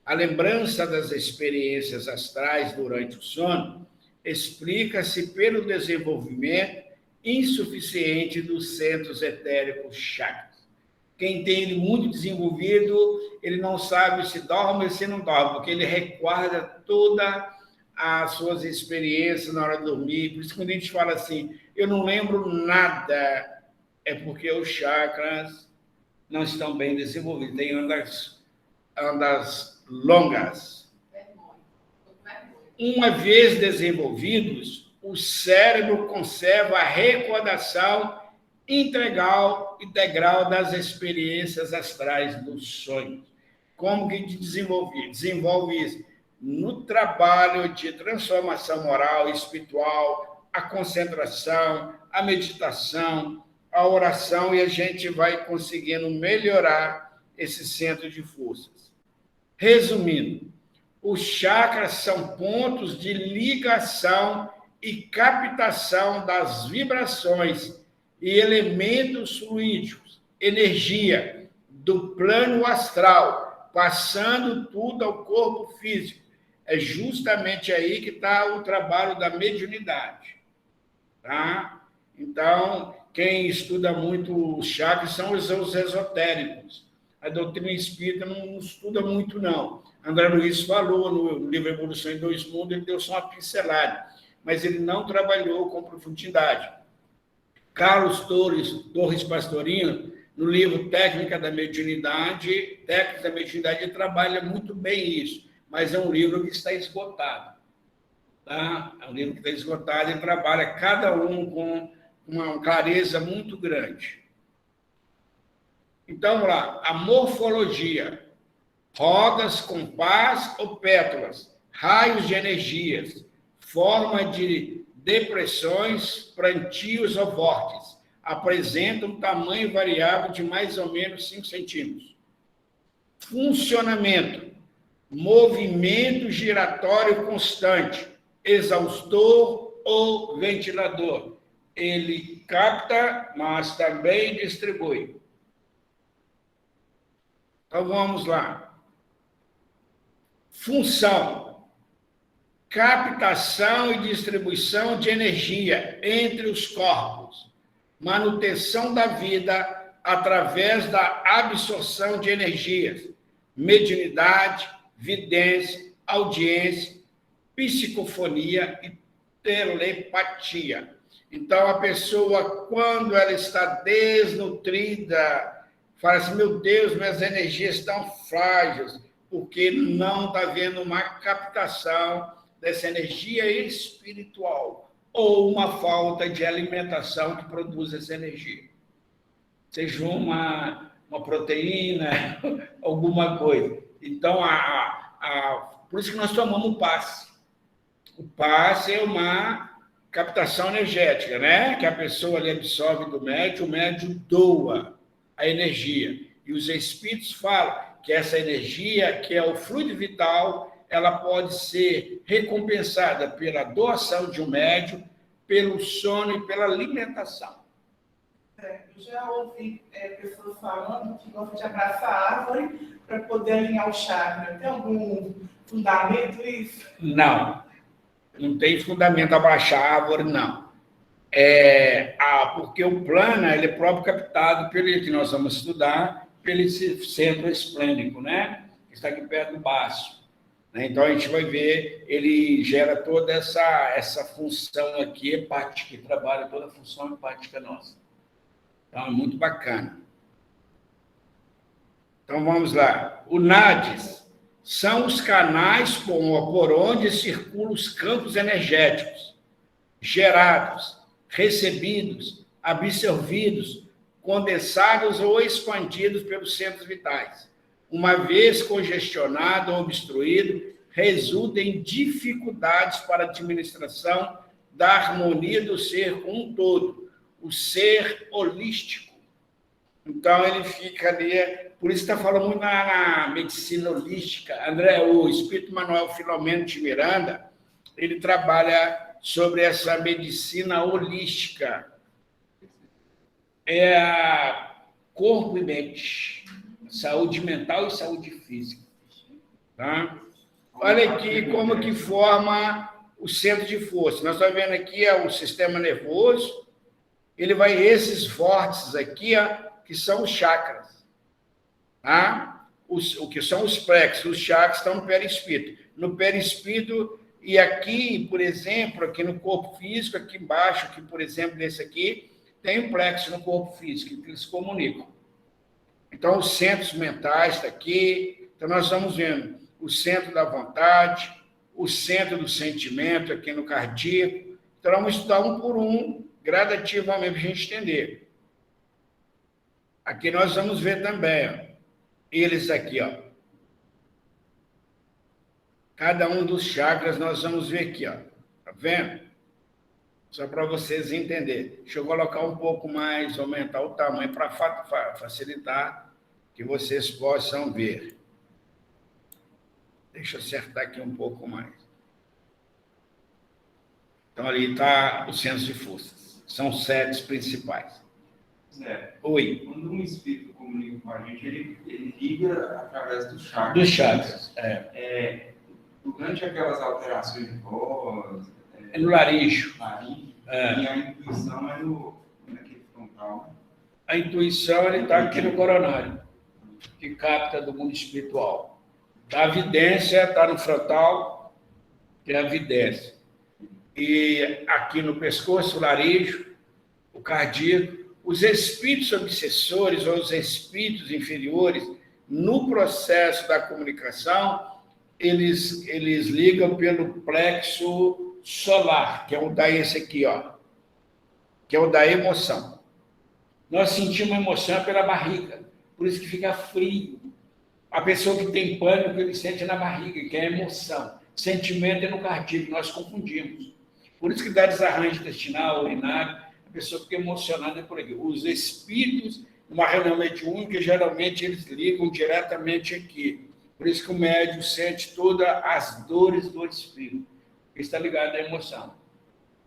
a lembrança das experiências astrais durante o sono, explica-se pelo desenvolvimento insuficiente dos centros etéricos chakras. Quem tem ele muito desenvolvido, ele não sabe se dorme ou se não dorme, porque ele recorda todas as suas experiências na hora de dormir. Por isso, quando a gente fala assim, eu não lembro nada, é porque os chakras não estão bem desenvolvidos. Tem ondas longas. Uma vez desenvolvidos, o cérebro conserva a recordação integral das experiências astrais dos sonhos. Como que desenvolve isso? No trabalho de transformação moral e espiritual, a concentração, a meditação, a oração, e a gente vai conseguindo melhorar esse centro de forças. Resumindo, os chakras são pontos de ligação e captação das vibrações e elementos fluídicos, energia do plano astral, passando tudo ao corpo físico. É justamente aí que está o trabalho da mediunidade. Tá? Então, quem estuda muito os chakras são os esotéricos. a doutrina espírita não estuda muito, não. André Luiz falou no livro Evolução em Dois Mundos, ele deu só uma pincelada, mas ele não trabalhou com profundidade. Carlos Torres Pastorino, no livro Técnica da Mediunidade, ele trabalha muito bem isso, mas é um livro que está esgotado. Tá? É um livro que está esgotado e trabalha cada um com uma clareza muito grande. Então, vamos lá. A morfologia. Rodas, compás ou pétalas. Raios de energias. Forma de depressões, plantios ou vórtices. Apresentam um tamanho variável de mais ou menos 5 centímetros. Funcionamento. Movimento giratório constante. Exaustor ou ventilador. Ele capta, mas também distribui. Então, vamos lá. Função. Captação e distribuição de energia entre os corpos. Manutenção da vida através da absorção de energias. Mediunidade, vidência, audiência, psicofonia e telepatia. Então, a pessoa, quando ela está desnutrida, fala assim, meu Deus, minhas energias estão frágeis, porque não está havendo uma captação dessa energia espiritual, ou uma falta de alimentação que produz essa energia. Seja uma proteína, alguma coisa. Então, por isso que nós tomamos o passe. O passe é uma captação energética, né? Que a pessoa ali absorve do médium, o médium doa a energia. E os espíritos falam que essa energia, que é o fluido vital, ela pode ser recompensada pela doação de um médium, pelo sono e pela alimentação. Eu já ouvi pessoas falando que gostam de abraçar a árvore para poder alinhar o chakra. Tem algum fundamento isso? Não tem fundamento abaixar a árvore, não. Porque o plano ele é próprio captado pelo que nós vamos estudar, pelo esse centro esplênico, né? Que está aqui perto do baço. Então, a gente vai ver, ele gera toda essa função aqui, hepática, que trabalha toda a função hepática nossa. Então, é muito bacana. Então, vamos lá. O NADES são os canais por onde circulam os campos energéticos, gerados, recebidos, absorvidos, condensados ou expandidos pelos centros vitais. Uma vez congestionado ou obstruído, resulta em dificuldades para a administração da harmonia do ser como um todo, o ser holístico. Então, ele fica ali, por isso está falando muito na medicina holística. O Espírito Manuel Filomeno de Miranda, ele trabalha sobre essa medicina holística. Corpo e mente, saúde mental e saúde física. Tá? Olha aqui como que forma o centro de força. Nós estamos vendo aqui o sistema nervoso, ele vai esses vórtices aqui, que são os chakras. Tá? O que são os plexos, os chakras estão no perispírito. No perispírito, e aqui, por exemplo, aqui no corpo físico, aqui embaixo, aqui, por exemplo, desse aqui, tem um plexo no corpo físico, que eles se comunicam. Então, os centros mentais estão aqui. Então, nós estamos vendo o centro da vontade, o centro do sentimento aqui no cardíaco. Então, vamos estudar um por um, gradativamente, para a gente entender. Aqui nós vamos ver também, eles aqui, Cada um dos chakras nós vamos ver aqui, Tá vendo? Só para vocês entenderem. Deixa eu colocar um pouco mais, aumentar o tamanho para facilitar que vocês possam ver. Deixa eu acertar aqui um pouco mais. Então, ali está o centro de forças. São 7 principais. Oi. Quando um espírito comunica com a gente, ele liga através dos chakras. Dos chakras, Durante aquelas alterações de voz... É no laríngeo. E a intuição é naquele frontal. A intuição, ele está aqui no coronário. que capta do mundo espiritual. A vidência está no frontal, que é a vidência. E aqui no pescoço, o larígeo, o cardíaco, os espíritos obsessores ou os espíritos inferiores, no processo da comunicação, eles ligam pelo plexo solar, que é o da esse aqui, ó, que é o da emoção. Nós sentimos emoção pela barriga, por isso que fica frio. A pessoa que tem pânico, ele sente na barriga, que é emoção. Sentimento é no cardíaco, nós confundimos. Por isso que dá desarranjo intestinal, urinário, a pessoa fica emocionada por aqui. Os espíritos, numa reunião mediúnica, geralmente eles ligam diretamente aqui. Por isso que o médium sente todas as dores do espírito. Isso está ligado à emoção.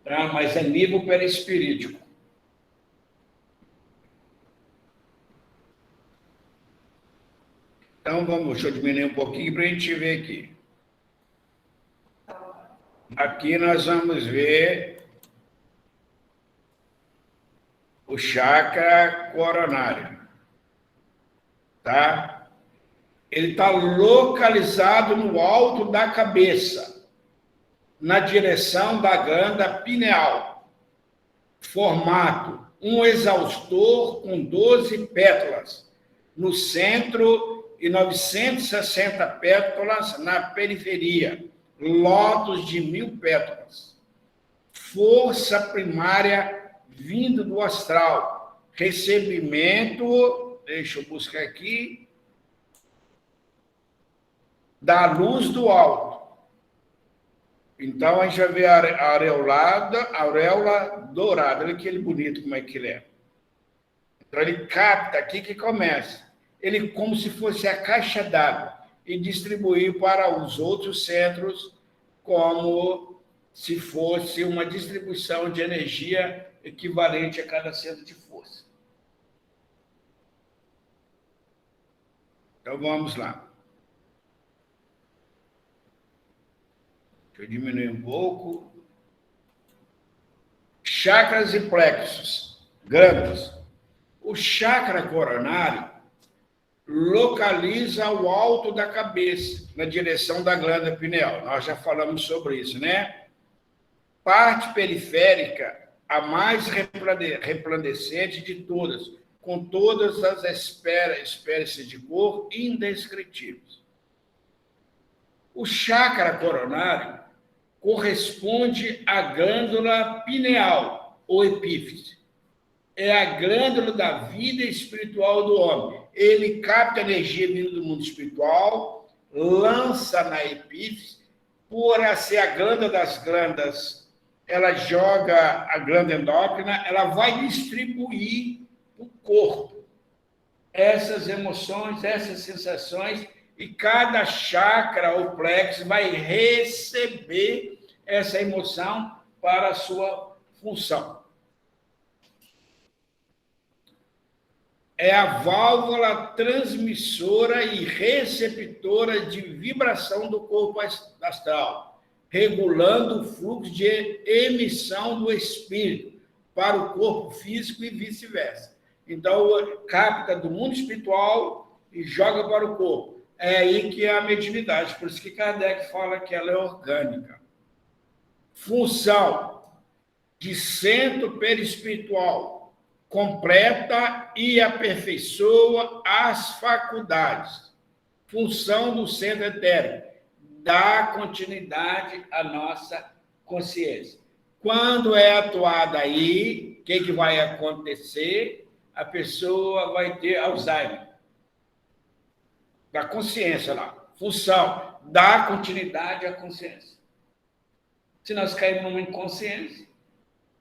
Tá? Mas é nível perispirítico. Então, deixa eu diminuir um pouquinho para a gente ver aqui. Aqui nós vamos ver o chakra coronário. Tá? Ele está localizado no alto da cabeça, na direção da glândula pineal. Formato: um exaustor com 12 pétalas no centro e 960 pétalas na periferia. Lótus de 1000 pétalas. Força primária vindo do astral. Recebimento, deixa eu buscar aqui, da luz do alto. Então, a gente vai ver a auréola dourada. Olha aquele bonito como é que ele é. Então, ele capta aqui que começa. Ele como se fosse a caixa d'água e distribuir para os outros centros como se fosse uma distribuição de energia equivalente a cada centro de força. Então, vamos lá. Deixa eu diminuir um pouco. Chakras e plexos, glândulas. O chakra coronário localiza o alto da cabeça, na direção da glândula pineal. Nós já falamos sobre isso, né? Parte periférica, a mais resplandecente de todas, com todas as espécies de cor indescritíveis. O chakra coronário corresponde à glândula pineal, ou epífise. É a glândula da vida espiritual do homem. Ele capta energia vindo do mundo espiritual, lança na epífise, por ser a glândula das glândulas, ela joga a glândula endócrina, ela vai distribuir o corpo. Essas emoções, essas sensações, e cada chakra ou plexo vai receber essa emoção para a sua função. É a válvula transmissora e receptora de vibração do corpo astral, regulando o fluxo de emissão do espírito para o corpo físico e vice-versa. Então, capta do mundo espiritual e joga para o corpo. É aí que é a mediunidade, por isso que Kardec fala que ela é orgânica. Função de centro perispiritual, completa e aperfeiçoa as faculdades. Função do centro etérico, dá continuidade à nossa consciência. Quando é atuada aí, o que vai acontecer? A pessoa vai ter Alzheimer. Da consciência lá. Função, dá continuidade à consciência. Se nós caímos numa inconsciência,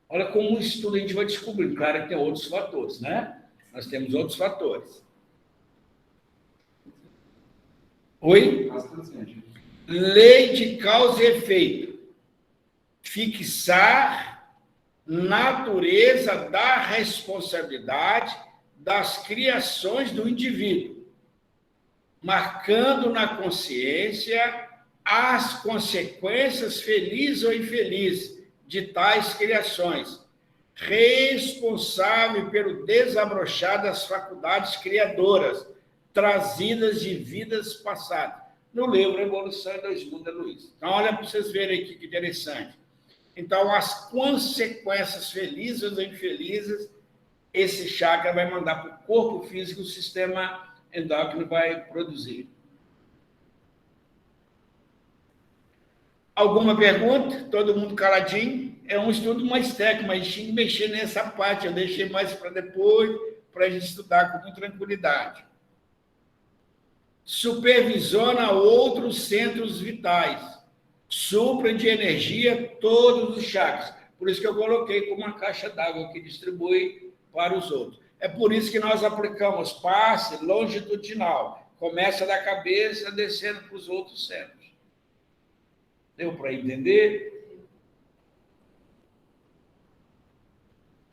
olha como um estudo a gente vai descobrir. Claro que tem outros fatores, né? Nós temos outros fatores. Oi? Lei de causa e efeito. Fixar natureza da responsabilidade das criações do indivíduo, marcando na consciência as consequências felizes ou infelizes de tais criações, responsável pelo desabrochar das faculdades criadoras, trazidas de vidas passadas, no livro Evolução em 2 Mundos, da Luiz. Então, olha para vocês verem aqui que interessante. Então, as consequências felizes ou infelizes, esse chakra vai mandar para o corpo físico, o sistema endócrino vai produzir. Alguma pergunta? Todo mundo caladinho? É um estudo mais técnico, mas tinha que mexer nessa parte. Eu deixei mais para depois, para a gente estudar com muita tranquilidade. Supervisiona outros centros vitais. Supra de energia todos os chakras. Por isso que eu coloquei como uma caixa d'água que distribui para os outros. É por isso que nós aplicamos passe longitudinal. Começa da cabeça, descendo para os outros centros. Deu para entender?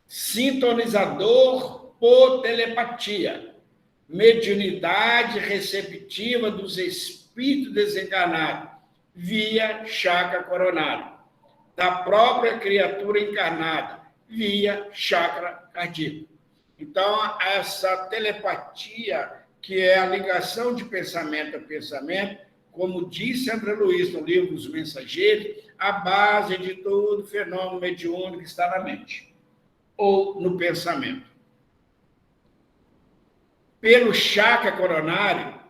Sintonizador por telepatia. Mediunidade receptiva dos espíritos desencarnados via chakra coronário. Da própria criatura encarnada via chakra cardíaco. Então, essa telepatia, que é a ligação de pensamento a pensamento, como disse André Luiz no livro Os Mensageiros, a base de todo fenômeno mediúnico está na mente ou no pensamento. Pelo chakra coronário,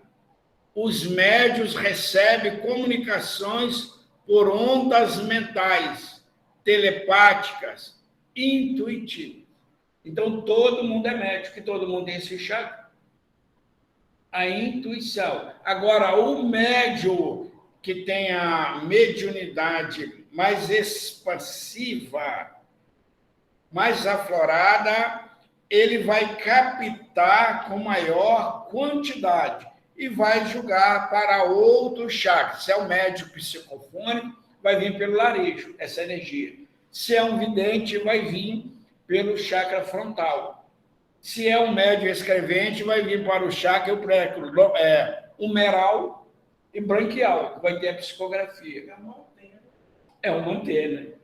os médiuns recebem comunicações por ondas mentais, telepáticas, intuitivas. Então, todo mundo é médico, que todo mundo tem esse chakra. A intuição. Agora, o médium que tem a mediunidade mais expansiva, mais aflorada, ele vai captar com maior quantidade e vai julgar para outro chakra. Se é um médium psicofônico, vai vir pelo laríngeo, essa energia. Se é um vidente, vai vir pelo chakra frontal. Se é um médium escrevente, vai vir para o chakra humeral e branquial, que vai ter a psicografia. É uma antena.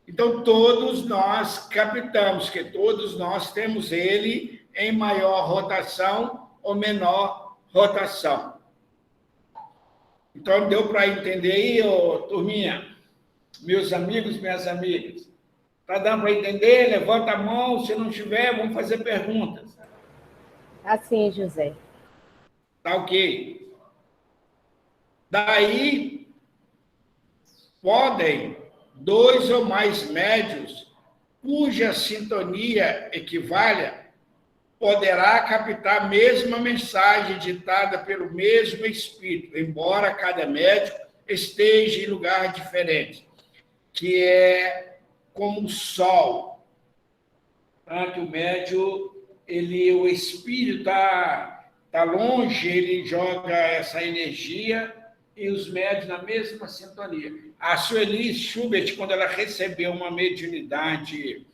Então, todos nós captamos, que todos nós temos ele em maior rotação ou menor rotação. Então, deu para entender aí, turminha? Meus amigos, minhas amigas. Está dando para entender? Levanta a mão. Se não tiver, vamos fazer perguntas. Assim, José. Tá ok. Daí, podem 2 ou mais médios, cuja sintonia equivale, poderá captar a mesma mensagem ditada pelo mesmo espírito, embora cada médium esteja em lugar diferente, que é como o sol, tá? Que o médium, o espírito está longe, ele joga essa energia e os médios na mesma sintonia. A Sueli Schubert, quando ela recebeu uma mediunidade,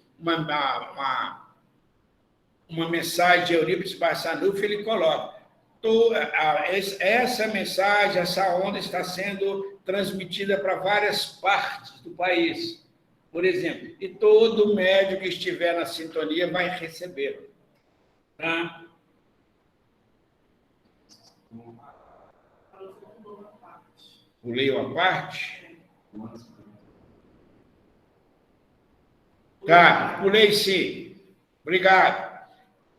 uma mensagem de Eurípides Barçanufo, ele coloca, essa mensagem, essa onda está sendo transmitida para várias partes do país. Por exemplo, e todo médium que estiver na sintonia vai receber. Tá? Pulei uma parte? Tá, pulei sim. Obrigado.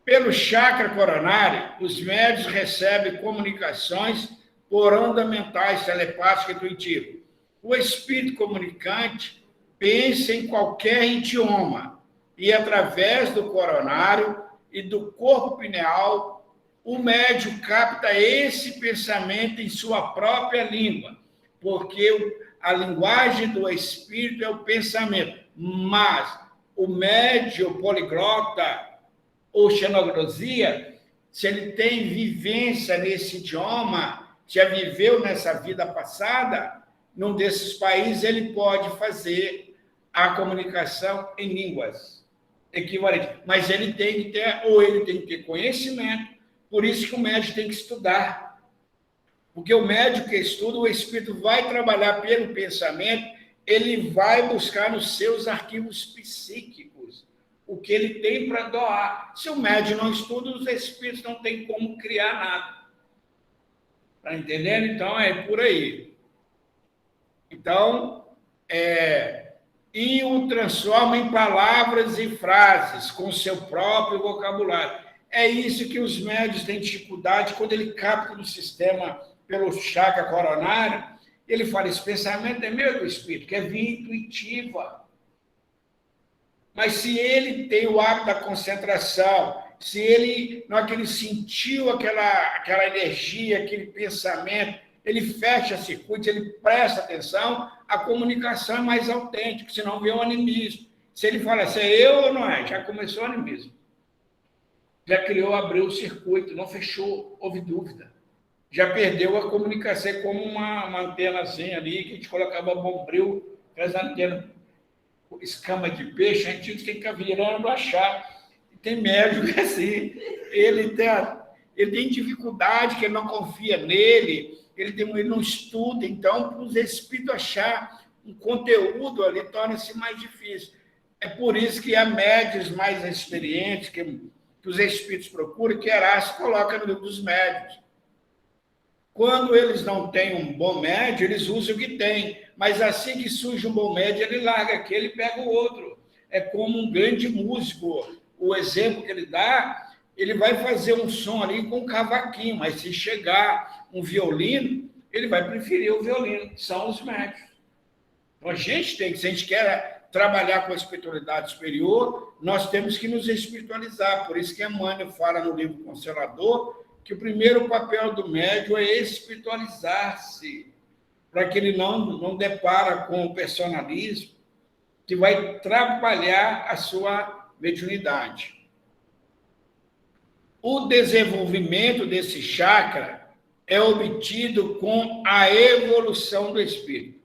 Pelo chakra coronário, os médiuns recebem comunicações por ondas mentais, telepáticas e intuitivas. O espírito comunicante pensa em qualquer idioma e, através do coronário e do corpo pineal, o médium capta esse pensamento em sua própria língua, porque a linguagem do espírito é o pensamento. Mas o médium poliglota ou xenoglosia, se ele tem vivência nesse idioma, já viveu nessa vida passada, num desses países, ele pode fazer a comunicação em línguas equivalentes. Mas ele tem que ter, ou ele tem que ter conhecimento, por isso que o médium tem que estudar. Porque o médium que estuda, o espírito vai trabalhar pelo pensamento, ele vai buscar nos seus arquivos psíquicos o que ele tem para doar. Se o médium não estuda, os espíritos não têm como criar nada. Está entendendo? Então, é por aí. Então, e o transforma em palavras e frases com seu próprio vocabulário. É isso que os médios têm dificuldade quando ele capta no sistema pelo chakra coronário. Ele fala, esse pensamento é meu do espírito, que é via intuitiva. Mas se ele tem o hábito da concentração, se ele, na hora que ele sentiu aquela energia, aquele pensamento, ele fecha circuito, ele presta atenção, a comunicação é mais autêntica, senão vê o animismo. Se ele fala assim, é eu ou não é? Já começou o animismo. Já criou, abriu o circuito, não fechou, houve dúvida. Já perdeu a comunicação, é como uma antenazinha ali, que a gente colocava bombril, aquelas antenas, escama de peixe, a gente tem que ficar virando achar. Tem médico que assim, ele tem dificuldade, que ele não confia nele, ele não estuda, então, para os espíritos achar um conteúdo ali, torna-se mais difícil. É por isso que há médios mais experientes, que os espíritos procuram, que Horácio coloca no livro dos médios. Quando eles não têm um bom médio, eles usam o que tem, mas assim que surge um bom médio, ele larga aquele e pega o outro. É como um grande músico. O exemplo que ele dá, ele vai fazer um som ali com um cavaquinho, mas se chegar um violino, ele vai preferir o violino, são os médios. Então, a gente tem que, se a gente quer trabalhar com a espiritualidade superior, nós temos que nos espiritualizar. Por isso que Emmanuel fala no livro Consolador que o primeiro papel do médium é espiritualizar-se, para que ele não depara com o personalismo, que vai atrapalhar a sua mediunidade. O desenvolvimento desse chakra é obtido com a evolução do espírito.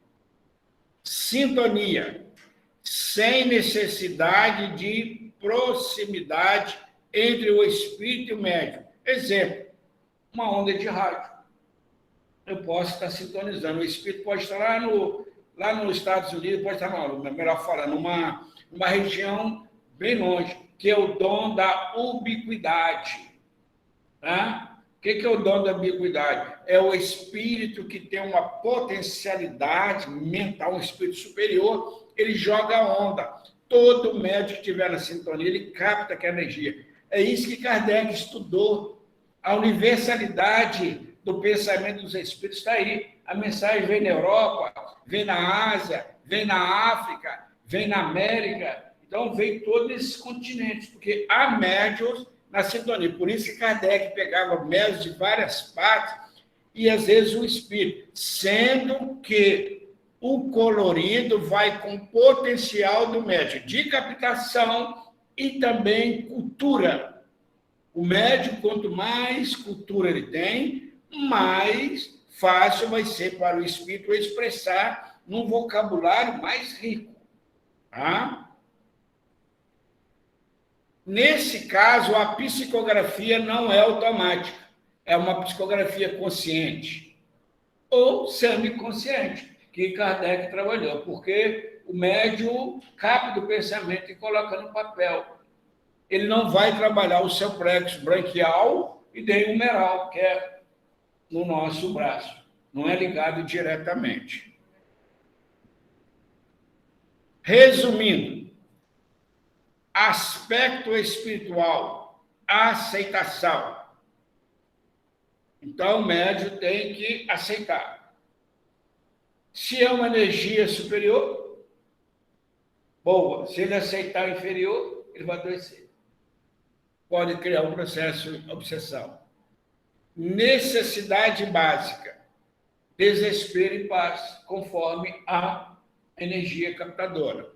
Sintonia, sem necessidade de proximidade entre o espírito e o médium. Exemplo, uma onda de rádio. Eu posso estar sintonizando. O espírito pode estar lá nos Estados Unidos, pode estar, melhor falar, numa região bem longe, que é o dom da ubiquidade. Tá? O que é o dom da ubiquidade? É o espírito que tem uma potencialidade mental, um espírito superior, ele joga a onda. Todo médico que estiver na sintonia, ele capta aquela energia. É isso que Kardec estudou. A universalidade do pensamento dos espíritos está aí. A mensagem vem na Europa, vem na Ásia, vem na África, vem na América. Então, vem todos esses continentes, porque há médiuns na sintonia. Por isso que Kardec pegava médiuns de várias partes e, às vezes, o espírito. Sendo que o colorido vai com o potencial do médium de captação e também cultura. O médium, quanto mais cultura ele tem, mais fácil vai ser para o espírito expressar num vocabulário mais rico. Tá? Nesse caso, a psicografia não é automática, é uma psicografia consciente ou semiconsciente, que Kardec trabalhou, porque o médium capta o pensamento e coloca no papel. Ele não vai trabalhar o seu plexo branquial e nem humeral, que é no nosso braço. Não é ligado diretamente. Resumindo, aspecto espiritual, aceitação. Então, o médium tem que aceitar. Se é uma energia superior, boa. Se ele aceitar inferior, ele vai adoecer. Pode criar um processo de obsessão. Necessidade básica, desespero e paz, conforme a energia captadora.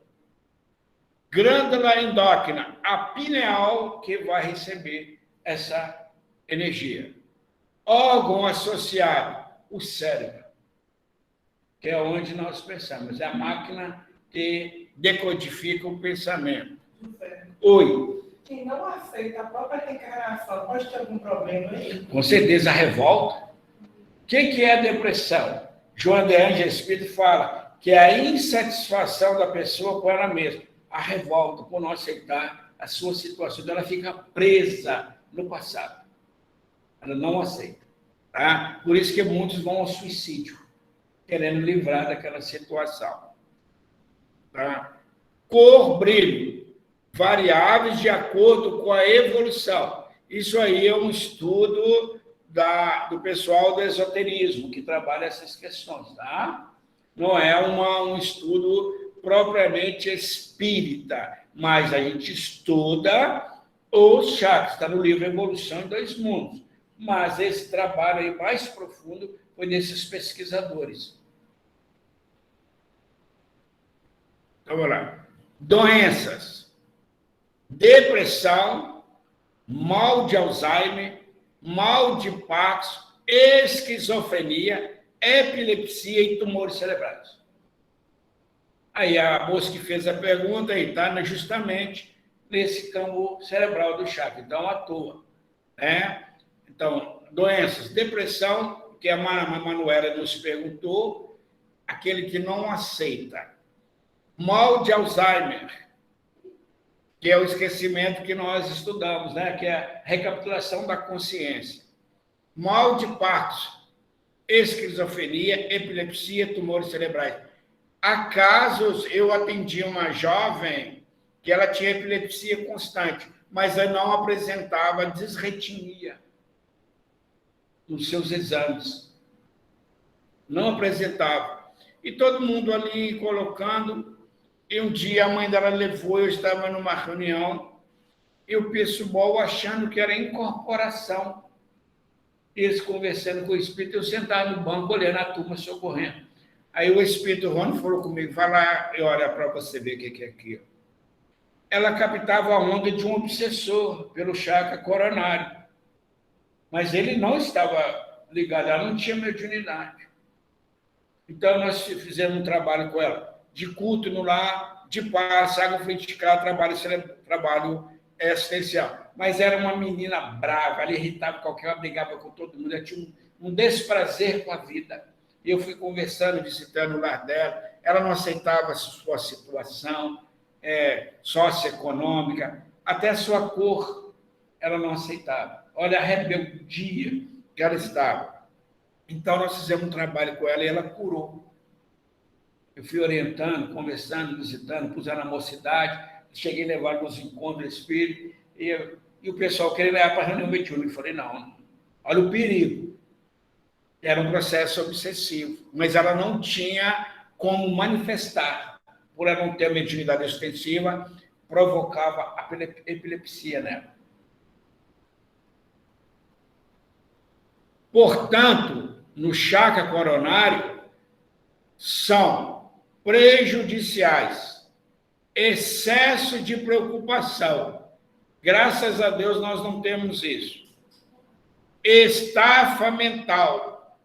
Glândula endócrina, a pineal que vai receber essa energia. Órgão associado, o cérebro, que é onde nós pensamos, é a máquina que decodifica o pensamento. Oi. Quem não aceita a própria reencarnação pode ter algum problema aí? Com certeza, a revolta. O que é a depressão? João de Ângelo Espírito fala que é a insatisfação da pessoa com ela mesma. A revolta, por não aceitar a sua situação, ela fica presa no passado. Ela não aceita. Tá? Por isso que muitos vão ao suicídio, querendo livrar daquela situação. Tá? Cor, brilho, variáveis de acordo com a evolução. Isso aí é um estudo do pessoal do esoterismo, que trabalha essas questões. Tá? Não é um estudo propriamente espírita, mas a gente estuda os chakras, está no livro Evolução em Dois Mundos. Mas esse trabalho aí mais profundo foi desses pesquisadores. Então, vamos lá. Doenças. Depressão, mal de Alzheimer, mal de Parkinson, esquizofrenia, epilepsia e tumores cerebrais. Aí a moça que fez a pergunta está justamente nesse campo cerebral do chakra, então atua. Né? Então, doenças, depressão, que a Manuela nos perguntou, aquele que não aceita. Mal de Alzheimer, que é o esquecimento que nós estudamos, né? Que é a recapitulação da consciência. Mal de Parkinson, esquizofrenia, epilepsia, tumores cerebrais. Há casos, eu atendi uma jovem que ela tinha epilepsia constante, mas ela não apresentava disretinia nos seus exames. Não apresentava. E todo mundo ali colocando. E um dia a mãe dela levou, eu estava numa reunião, e o pessoal achando que era incorporação. Eles conversando com o espírito, eu sentado no banco, olhando a turma socorrendo. Aí o espírito Rony falou comigo, vai lá e olha para você ver o que é aqui. Ela captava a onda de um obsessor pelo chakra coronário. Mas ele não estava ligado, ela não tinha mediunidade. Então, nós fizemos um trabalho com ela, de culto no lar, de paz, água frutificada, trabalho assistencial. Mas era uma menina brava, ela irritava qualquer um, brigava com todo mundo, ela tinha um desprazer com a vida. E eu fui conversando, visitando o lar dela, ela não aceitava a sua situação socioeconômica, até a sua cor, ela não aceitava. Olha a rebeldia que ela estava. Então, nós fizemos um trabalho com ela e ela curou. Eu fui orientando, conversando, visitando, pus ela na mocidade, cheguei a levar nos encontros espíritos, e o pessoal queria levar para a reunião mediúnica. Eu falei, não, olha o perigo. Era um processo obsessivo, mas ela não tinha como manifestar. Por ela não ter a mediunidade extensiva, provocava a epilepsia nela. Portanto, no chakra coronário, são prejudiciais, excesso de preocupação. Graças a Deus nós não temos isso. Estafa mental,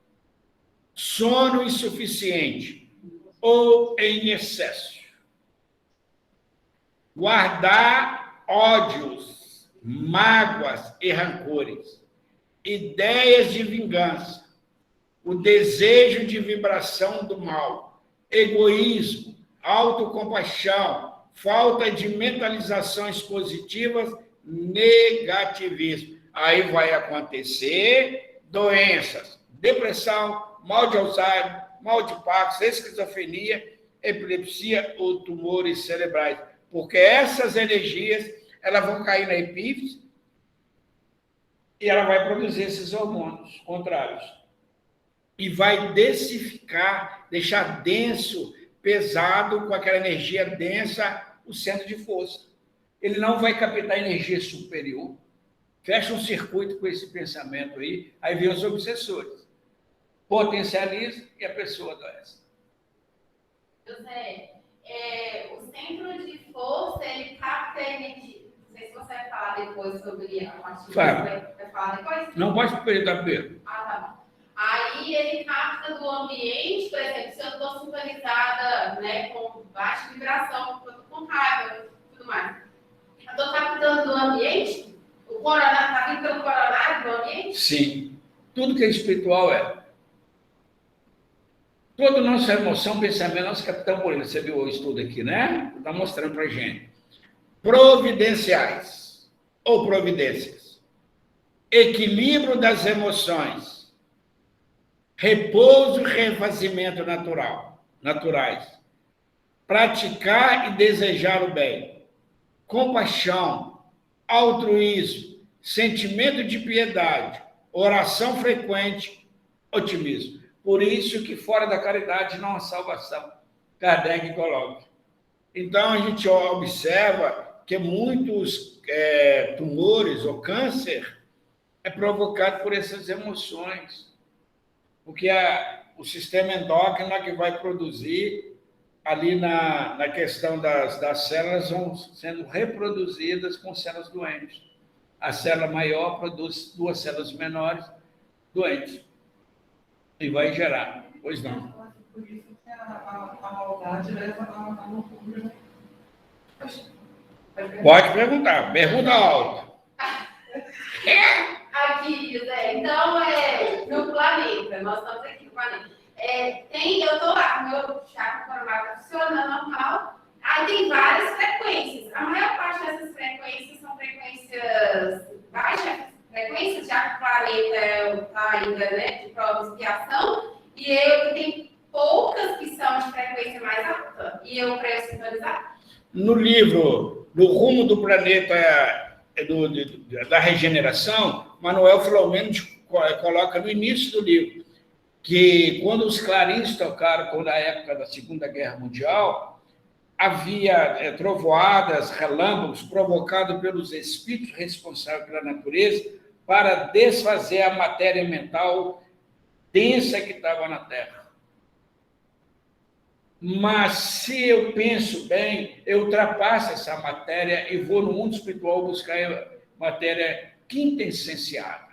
sono insuficiente ou em excesso. Guardar ódios, mágoas e rancores. Ideias de vingança, o desejo de vibração do mal, egoísmo, autocompaixão, falta de mentalizações positivas, negativismo. Aí vai acontecer doenças, depressão, mal de Alzheimer, mal de Parkinson, esquizofrenia, epilepsia ou tumores cerebrais. Porque essas energias, elas vão cair na epífise, e ela vai produzir esses hormônios contrários. E vai densificar, deixar denso, pesado, com aquela energia densa, o centro de força. Ele não vai captar energia superior. Fecha um circuito com esse pensamento aí vem os obsessores. Potencializa e a pessoa adoece. José, o centro de força, ele capta energia. Não sei se você vai falar depois sobre a parte vai falar depois? Não pode perder, Pedro. Tá bom. Aí ele capta do ambiente, por exemplo, se eu estou sintonizada, né, com baixa vibração, com raiva e tudo mais. Eu estou captando do ambiente? O coronário está vindo pelo coronário do ambiente? Sim. Tudo que é espiritual é. Toda nossa emoção, pensamento, nós captamos por ele. Você viu o estudo aqui, né? Está mostrando para a gente. Providenciais ou providências. Equilíbrio das emoções, repouso e refazimento naturais, praticar e desejar o bem, compaixão, altruísmo, sentimento de piedade, oração frequente, otimismo. Por isso que fora da caridade não há salvação. Kardec coloca. Então, a gente observa que muitos tumores ou câncer é provocado por essas emoções, porque o sistema endócrino é que vai produzir ali na questão das células vão sendo reproduzidas com células doentes. A célula maior produz 2 células menores doentes e vai gerar. Pois não. Por isso que a maldade leva à loucura. Pode perguntar. Pergunta alto. Aqui, José, então, no planeta, nós estamos aqui no planeta. Eu estou lá, meu chakra coronal está funcionando normal, aí tem várias frequências. A maior parte dessas frequências são frequências baixas, frequências, já que o planeta está ainda, né, de prova de expiação, e tem poucas que são de frequência mais alta, e eu para eu sintonizar. No livro Do Rumo do Planeta da Regeneração, Manuel Filomeno coloca no início do livro que quando os clarins tocaram, na época da Segunda Guerra Mundial, havia trovoadas, relâmpagos provocados pelos espíritos responsáveis pela natureza para desfazer a matéria mental densa que estava na Terra. Mas, se eu penso bem, eu ultrapasso essa matéria e vou no mundo espiritual buscar matéria quintessenciada.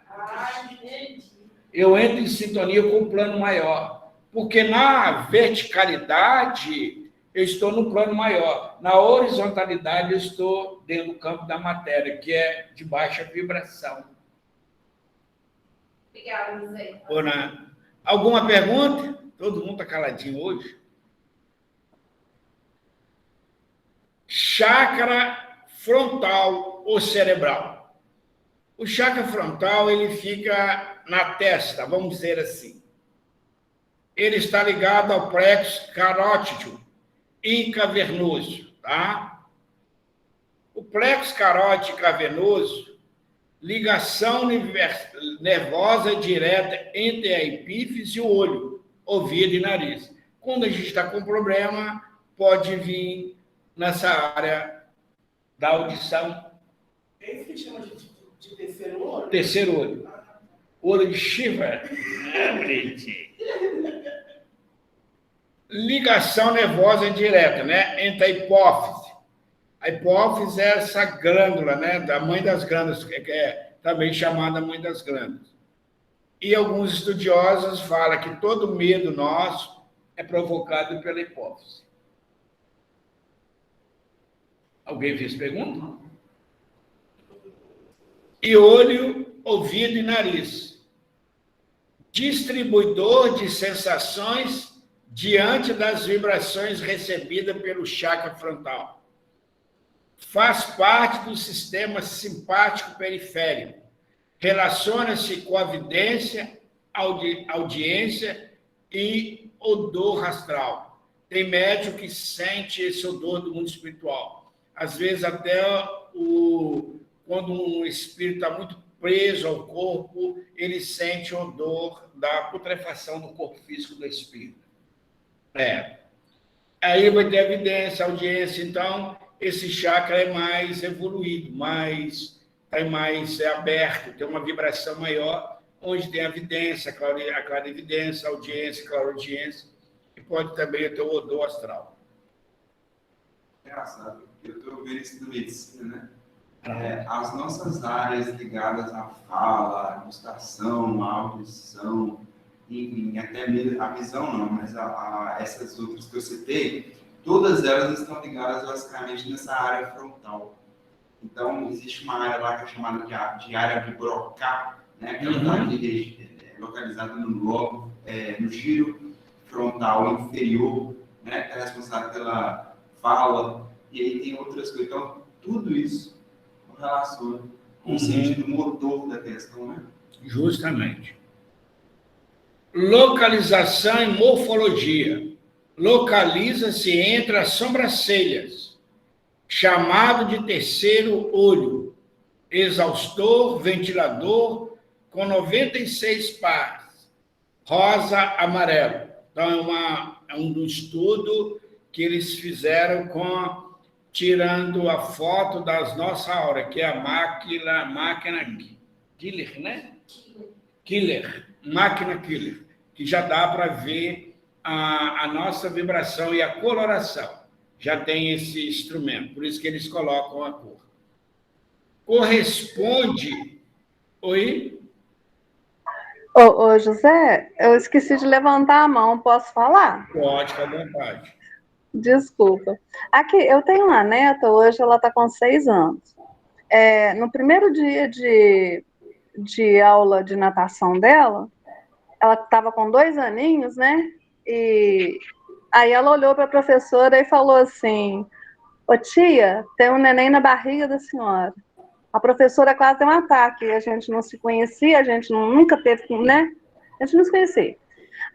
Eu entro em sintonia com o plano maior, porque na verticalidade eu estou no plano maior, na horizontalidade eu estou dentro do campo da matéria, que é de baixa vibração. Obrigada, José. Alguma pergunta? Todo mundo está caladinho hoje. Chakra frontal ou cerebral. O chakra frontal, ele fica na testa, vamos dizer assim. Ele está ligado ao plexo carótido e cavernoso, tá? O plexo carótido e cavernoso, ligação nervosa direta entre a epífise e o olho, ouvido e nariz. Quando a gente está com problema, pode vir nessa área da audição. É isso que chama de terceiro olho? Terceiro olho. Olho de Shiva. Ligação nervosa direta, né? Entre a hipófise. A hipófise é essa glândula, né? Da mãe das glândulas, que é também chamada mãe das glândulas. E alguns estudiosos falam que todo medo nosso é provocado pela hipófise. Alguém fez pergunta? E olho, ouvido e nariz. Distribuidor de sensações diante das vibrações recebidas pelo chakra frontal. Faz parte do sistema simpático periférico. Relaciona-se com a vidência, audiência e odor astral. Tem médium que sente esse odor do mundo espiritual. Às vezes, até quando um espírito está muito preso ao corpo, ele sente o odor da putrefação do corpo físico do espírito. Aí vai ter evidência, audiência. Então, esse chakra é mais evoluído, mais aberto, tem uma vibração maior, onde tem a evidência, a clarividência, a audiência, a clareaudiência, e pode também ter o odor astral. Engraçado, eu estou vendo isso na medicina, né? As nossas áreas ligadas à fala, à gustação, à audição, enfim, até mesmo a visão não, mas essas outras que eu citei, todas elas estão ligadas basicamente nessa área frontal. Então, existe uma área lá que é chamada de área de Broca, né? Que ela está localizada no lobo, no giro frontal inferior, né? Que é responsável pela fala, e aí tem outras coisas. Então, tudo isso relaciona com o sentido motor da questão, né? Justamente. Localização e morfologia. Localiza-se entre as sobrancelhas, chamado de terceiro olho, exaustor, ventilador, com 96 pares, rosa, amarelo. Então, é um estudo que eles fizeram tirando a foto das nossas auras, que é a máquina Killer, né? Máquina Killer, que já dá para ver a nossa vibração e a coloração. Já tem esse instrumento, por isso que eles colocam a cor. Corresponde... Oi? Ô, José, eu esqueci de levantar a mão, posso falar? Pode, fica à vontade. Desculpa. Aqui, eu tenho uma neta, hoje ela está com 6 anos. No primeiro dia de aula de natação dela, ela estava com 2 aninhos, né? E aí ela olhou para a professora e falou assim: ô tia, tem um neném na barriga da senhora. A professora quase deu um ataque, a gente não se conhecia, a gente nunca teve, né? A gente não se conhecia.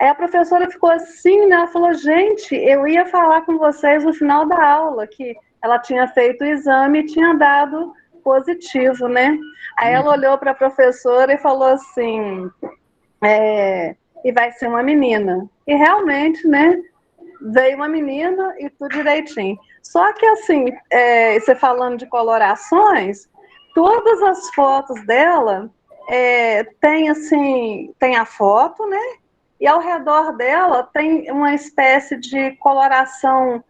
Aí a professora ficou assim, né? Ela falou: gente, eu ia falar com vocês no final da aula, que ela tinha feito o exame e tinha dado positivo, né? Aí ela olhou para a professora e falou assim: e vai ser uma menina. E realmente, né? Veio uma menina e tudo direitinho. Só que assim, você falando de colorações, todas as fotos dela tem a foto, né? E ao redor dela tem uma espécie de coloração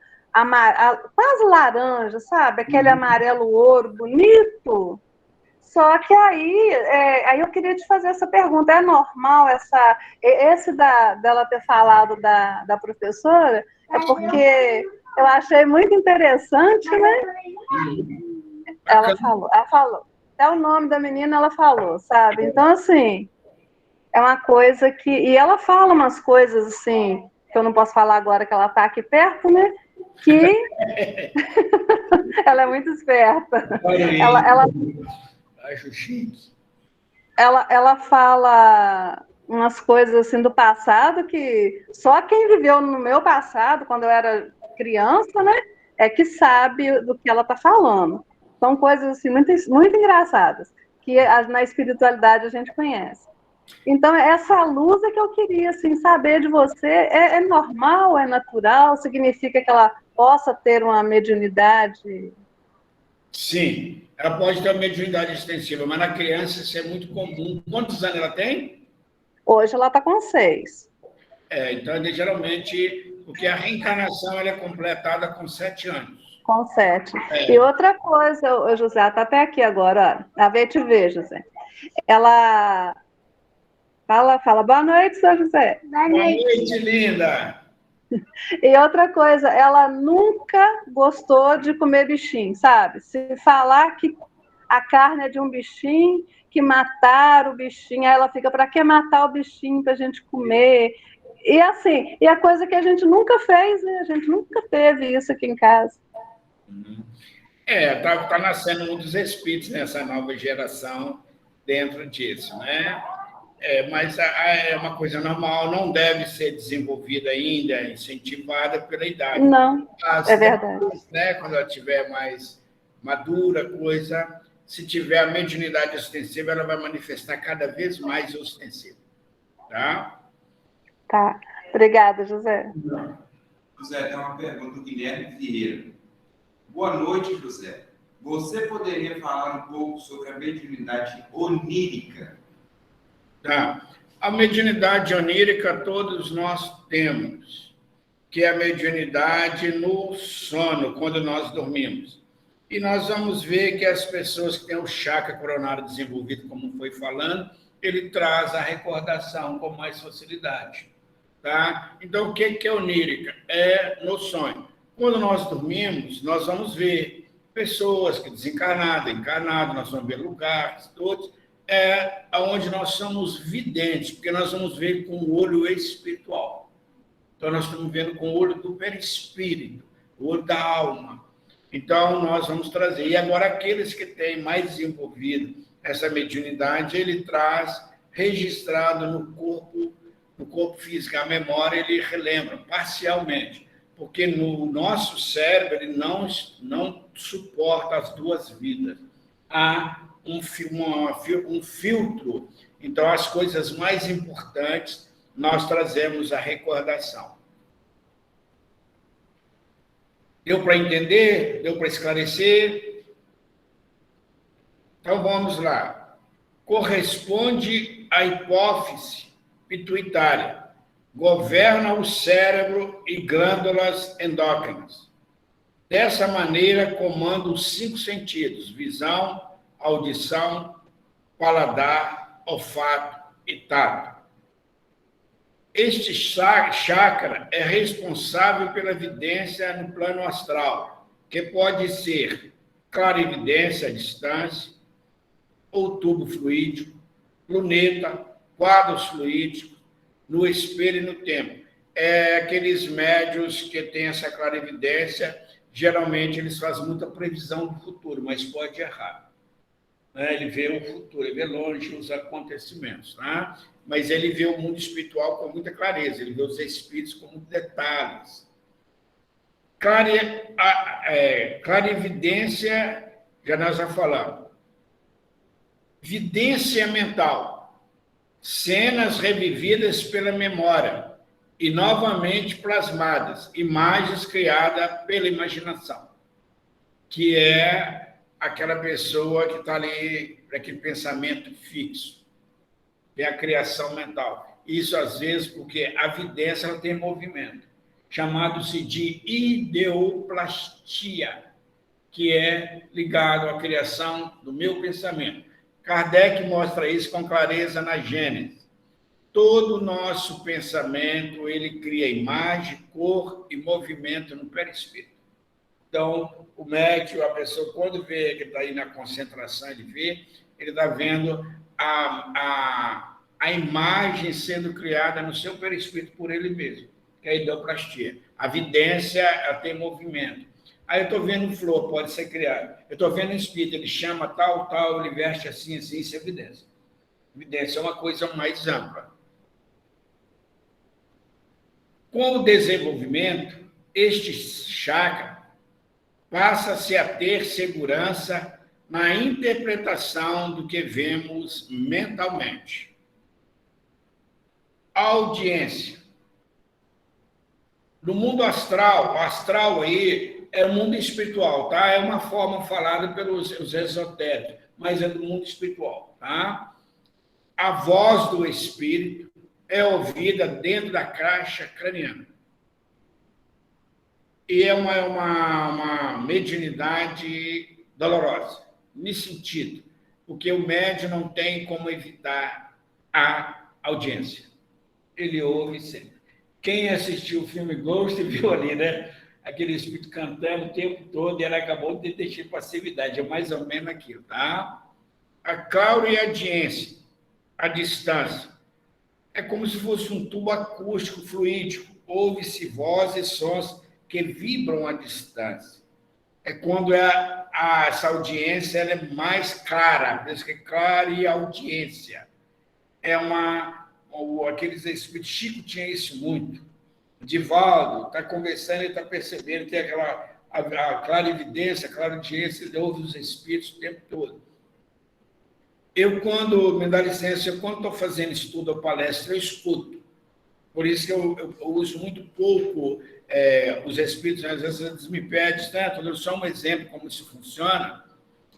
quase laranja, sabe? Aquele amarelo ouro bonito. Só que aí eu queria te fazer essa pergunta: é normal dela ter falado da professora? É porque eu achei muito interessante, né? Ela falou. Até o nome da menina ela falou, sabe? Então, assim, é uma coisa que... E ela fala umas coisas, assim, que eu não posso falar agora que ela está aqui perto, né? Que ela é muito esperta. Acho chique. Ela fala umas coisas assim do passado que só quem viveu no meu passado, quando eu era criança, né, é que sabe do que ela está falando. São coisas assim muito, muito engraçadas, que na espiritualidade a gente conhece. Então, essa luz é que eu queria assim, saber de você. É normal, é natural? Significa que ela possa ter uma mediunidade? Sim, ela pode ter uma mediunidade extensiva, mas na criança isso é muito comum. Quantos anos ela tem? Hoje ela está com 6. Então, geralmente, porque a reencarnação ela é completada com 7 anos. Com 7. E outra coisa, José, ela está até aqui agora, ó. A ver te ver, José. Ela fala, boa noite, seu José. Boa noite, linda. E outra coisa, ela nunca gostou de comer bichinho, sabe? Se falar que a carne é de um bichinho, que mataram o bichinho, aí ela fica: para que matar o bichinho para a gente comer? E assim, e a coisa que a gente nunca fez, né? A gente nunca teve isso aqui em casa. Tá nascendo muitos espíritos nessa nova geração dentro disso, né? Mas é uma coisa normal, não deve ser desenvolvida ainda, incentivada pela idade. Não, é verdade. Depois, né, quando ela estiver mais madura, se tiver a mediunidade ostensiva, ela vai manifestar cada vez mais ostensiva. Tá? Tá. Obrigada, José. José, tem uma pergunta do Guilherme Vieira. Boa noite, José. Você poderia falar um pouco sobre a mediunidade onírica? Tá. A mediunidade onírica todos nós temos, que é a mediunidade no sono, quando nós dormimos. E nós vamos ver que as pessoas que têm o chakra coronário desenvolvido, como foi falando, ele traz a recordação com mais facilidade. Tá? Então, o que é onírica? É no sonho. Quando nós dormimos, nós vamos ver pessoas que desencarnadas, encarnadas, nós vamos ver lugares, todos, onde nós somos videntes, porque nós vamos ver com o olho espiritual. Então, nós estamos vendo com o olho do perispírito, o olho da alma. Então, nós vamos trazer. E agora, aqueles que têm mais desenvolvido essa mediunidade, ele traz registrado no corpo físico. A memória ele relembra parcialmente, porque no nosso cérebro ele não suporta as duas vidas. Há um filtro. Então, as coisas mais importantes, nós trazemos a recordação. Deu para entender? Deu para esclarecer? Então, vamos lá. Corresponde à hipófise pituitária. Governa o cérebro e glândulas endócrinas. Dessa maneira, comanda os 5 sentidos: visão, audição, paladar, olfato e tato. Este chakra é responsável pela vidência no plano astral, que pode ser clarividência à distância, ou tubo fluídico, luneta, quadros fluídicos, no espelho e no tempo. Aqueles médios que têm essa clarividência, geralmente eles fazem muita previsão do futuro, mas pode errar. Ele vê o futuro, ele vê longe os acontecimentos, tá? Mas ele vê o mundo espiritual com muita clareza, ele vê os espíritos com muitos detalhes. Clarividência, já nós já falamos. Vidência mental, cenas revividas pela memória e novamente plasmadas, imagens criadas pela imaginação, que é aquela pessoa que está ali, aquele pensamento fixo. É a criação mental. Isso, às vezes, porque a vidência ela tem movimento, chamado-se de ideoplastia, que é ligado à criação do meu pensamento. Kardec mostra isso com clareza na Gênesis. Todo o nosso pensamento, ele cria imagem, cor e movimento no perispírito. Então, o médium, a pessoa, quando vê que está aí na concentração, ele está vendo a imagem sendo criada no seu perispírito por ele mesmo, que é a ideoplastia. A vidência ela tem movimento. Aí eu estou vendo flor, pode ser criado. Eu estou vendo um espírito, ele chama tal, ele veste assim, isso é vidência. Vidência é uma coisa mais ampla. Com o desenvolvimento, este chakra passa-se a ter segurança na interpretação do que vemos mentalmente. Audiência. No mundo astral, o astral aí é o mundo espiritual, tá? É uma forma falada pelos esotéricos, mas é do mundo espiritual, tá? A voz do espírito é ouvida dentro da caixa craniana. E é uma mediunidade dolorosa, nesse sentido, porque o médium não tem como evitar a audiência. Ele ouve sempre. Quem assistiu o filme Ghost viu ali, né? Aquele espírito cantando o tempo todo e ela acabou de ter passividade. É mais ou menos aquilo, tá? A clareaudiência, a distância, é como se fosse um tubo acústico, fluídico. Ouve-se vozes e sons que vibram à distância. É quando essa audiência ela é mais clara, por isso que é clareaudiência. É aqueles espíritos, Chico tinha isso muito. Divaldo está conversando e está percebendo, tem a clarividência, a clareaudiência, ele ouve os espíritos o tempo todo. Eu, quando, me dá licença, quando estou fazendo estudo ou palestra, eu escuto. Por isso que eu uso muito pouco os espíritos, às vezes eles me pedem, tanto, só um exemplo como isso funciona,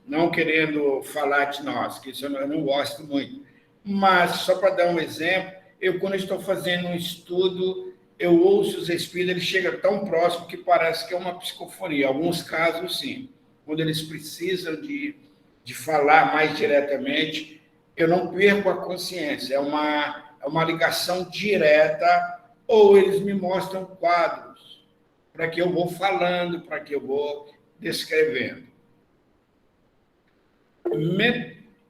não querendo falar de nós, que isso eu não gosto muito. Mas, só para dar um exemplo, quando estou fazendo um estudo, eu ouço os espíritos, ele chega tão próximo que parece que é uma psicofonia. Em alguns casos, sim. Quando eles precisam de falar mais diretamente, eu não perco a consciência. É uma ligação direta, ou eles me mostram quadros, para que eu vou falando, para que eu vou descrevendo.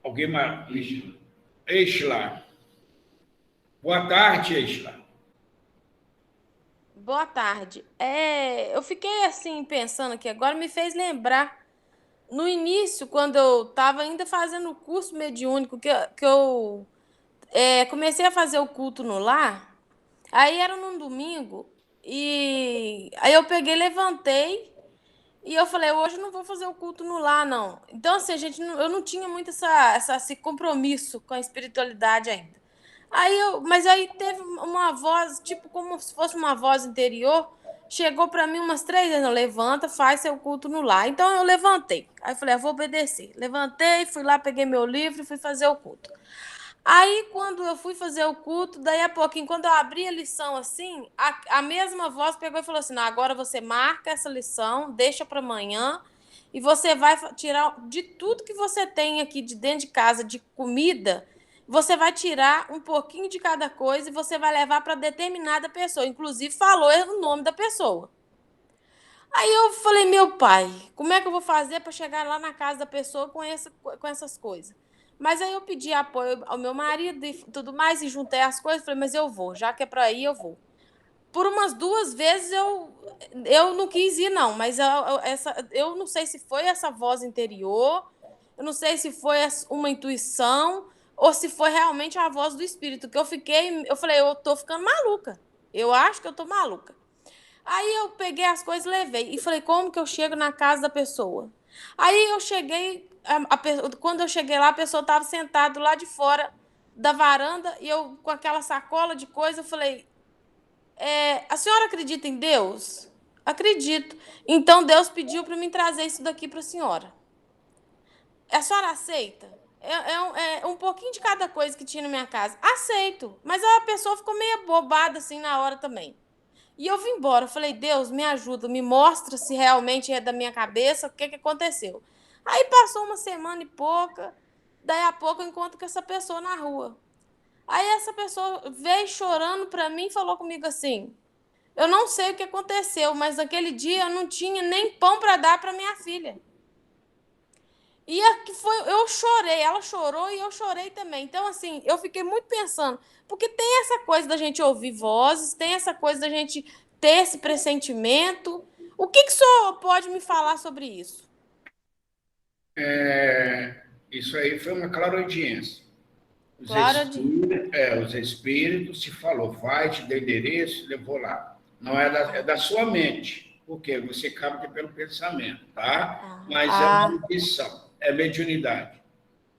Alguém mais? Exla. Boa tarde, Exla. Boa tarde. Eu fiquei assim pensando aqui, agora me fez lembrar. No início, quando eu estava ainda fazendo o curso mediúnico, que eu comecei a fazer o culto no lar, Aí era num domingo, e aí eu peguei, levantei, e eu falei, hoje eu não vou fazer o culto no lar, não. Então, assim, eu não tinha muito esse compromisso com a espiritualidade ainda. Mas aí teve uma voz, tipo, como se fosse uma voz interior, chegou para mim umas 3 vezes, não, levanta, faz seu culto no lar. Então eu levantei. Aí eu falei, eu vou obedecer. Levantei, fui lá, peguei meu livro e fui fazer o culto. Aí, quando eu fui fazer o culto, daí a pouquinho, quando eu abri a lição assim, a mesma voz pegou e falou assim: não, agora você marca essa lição, deixa para amanhã, e você vai tirar de tudo que você tem aqui de dentro de casa de comida, você vai tirar um pouquinho de cada coisa e você vai levar para determinada pessoa. Inclusive, falou o nome da pessoa. Aí eu falei, meu pai, como é que eu vou fazer para chegar lá na casa da pessoa com essas coisas? Mas aí eu pedi apoio ao meu marido e tudo mais, e juntei as coisas, falei, mas eu vou, já que é para ir, eu vou. Por umas 2 vezes eu não quis ir, não, mas eu não sei se foi essa voz interior, eu não sei se foi uma intuição, ou se foi realmente a voz do espírito, que eu falei, eu tô ficando maluca, eu acho que eu tô maluca. Aí eu peguei as coisas e levei. E falei, como que eu chego na casa da pessoa? Aí eu cheguei, quando eu cheguei lá, a pessoa estava sentada lá de fora da varanda, e eu com aquela sacola de coisa, eu falei, a senhora acredita em Deus? Acredito. Então Deus pediu para mim trazer isso daqui para a senhora. A senhora aceita? Um pouquinho de cada coisa que tinha na minha casa. Aceito. Mas a pessoa ficou meio bobada assim na hora também. E eu vim embora. Eu falei, Deus, me ajuda, me mostra se realmente é da minha cabeça, o que aconteceu. Aí passou uma semana e pouca, daí a pouco eu encontro com essa pessoa na rua. Aí essa pessoa veio chorando para mim e falou comigo assim, eu não sei o que aconteceu, mas naquele dia eu não tinha nem pão para dar para minha filha. E eu chorei, ela chorou e eu chorei também. Então, assim, eu fiquei muito pensando, porque tem essa coisa da gente ouvir vozes, tem essa coisa da gente ter esse pressentimento. O que o senhor pode me falar sobre isso? Isso aí foi uma clareaudiência. Claro, Os espíritos te falou, vai, te deu endereço, levou lá. Não é da sua mente, porque você capta pelo pensamento, tá? Mas é uma intuição, é mediunidade.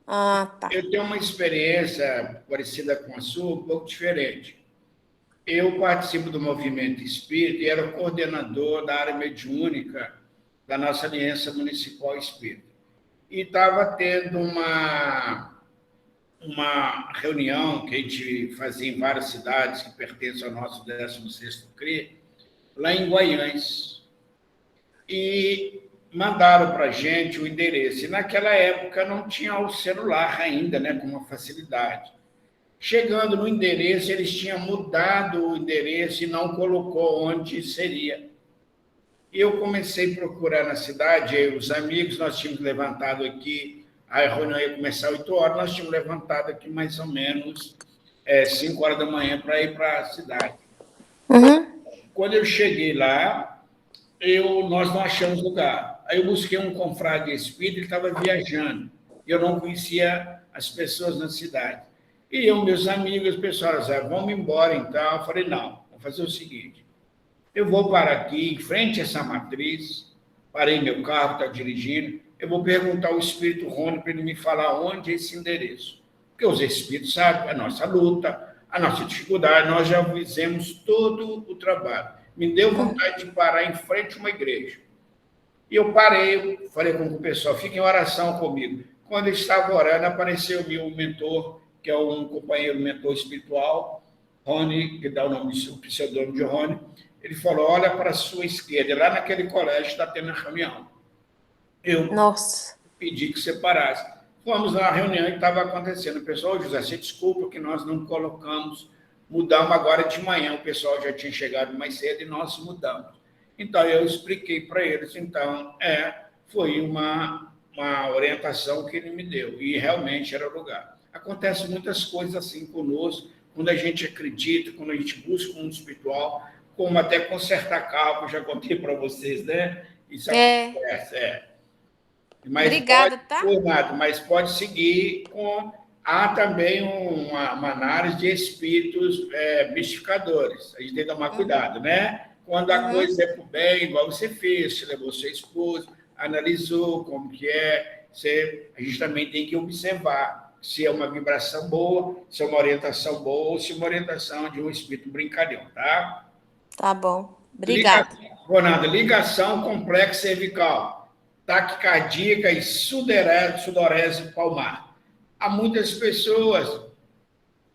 Tá. Eu tenho uma experiência parecida com a sua, um pouco diferente. Eu participo do movimento espírita e era o coordenador da área mediúnica da nossa aliança municipal espírita. E estava tendo uma reunião que a gente fazia em várias cidades que pertencem ao nosso 16º CRI, lá em Guaiães. E mandaram para a gente o endereço. E naquela época não tinha o celular ainda, né, com uma facilidade. Chegando no endereço, eles tinham mudado o endereço e não colocou onde seria. E eu comecei a procurar na cidade, eu, os amigos, nós tínhamos levantado aqui, a reunião ia começar às 8 horas, nós tínhamos levantado aqui mais ou menos 5 horas da manhã para ir para a cidade. Uhum. Quando eu cheguei lá, nós não achamos lugar. Aí eu busquei um confrade espírita que estava viajando. Eu não conhecia as pessoas na cidade. E eu, meus amigos, o pessoal disseram, vamos embora então. Eu falei, não, vamos fazer o seguinte, eu vou parar aqui, em frente a essa matriz, parei meu carro, está dirigindo, eu vou perguntar ao espírito Rony para ele me falar onde é esse endereço. Porque os espíritos sabem a nossa luta, a nossa dificuldade, nós já fizemos todo o trabalho. Me deu vontade de parar em frente a uma igreja. E eu parei, falei com o pessoal, fiquem em oração comigo. Quando eu estava orando, apareceu o meu mentor, que é um companheiro mentor espiritual, Rony, que dá o nome do pseudônimo de Rony. Ele falou, olha para a sua esquerda, lá naquele colégio está tendo a reunião. Eu pedi que você parasse. Fomos na reunião que estava acontecendo. O pessoal, José, você desculpa que nós não colocamos, mudamos agora de manhã, o pessoal já tinha chegado mais cedo e nós mudamos. Então, eu expliquei para eles, então, foi uma orientação que ele me deu, e realmente era o lugar. Acontecem muitas coisas assim conosco, quando a gente acredita, quando a gente busca um mundo espiritual, como até consertar carro, que eu já contei para vocês, né? Isso acontece, Mas obrigada, tá? Mas pode seguir com há também uma análise de espíritos mistificadores. A gente tem que tomar cuidado, né? Quando a coisa é para o bem, igual você fez, você levou sua esposa, analisou como que é, a gente também tem que observar se é uma vibração boa, se é uma orientação boa, ou se é uma orientação de um espírito brincalhão, tá? Tá bom. Obrigada. Ronaldo, ligação complexo cervical, taquicardíaca e sudorese palmar. Há muitas pessoas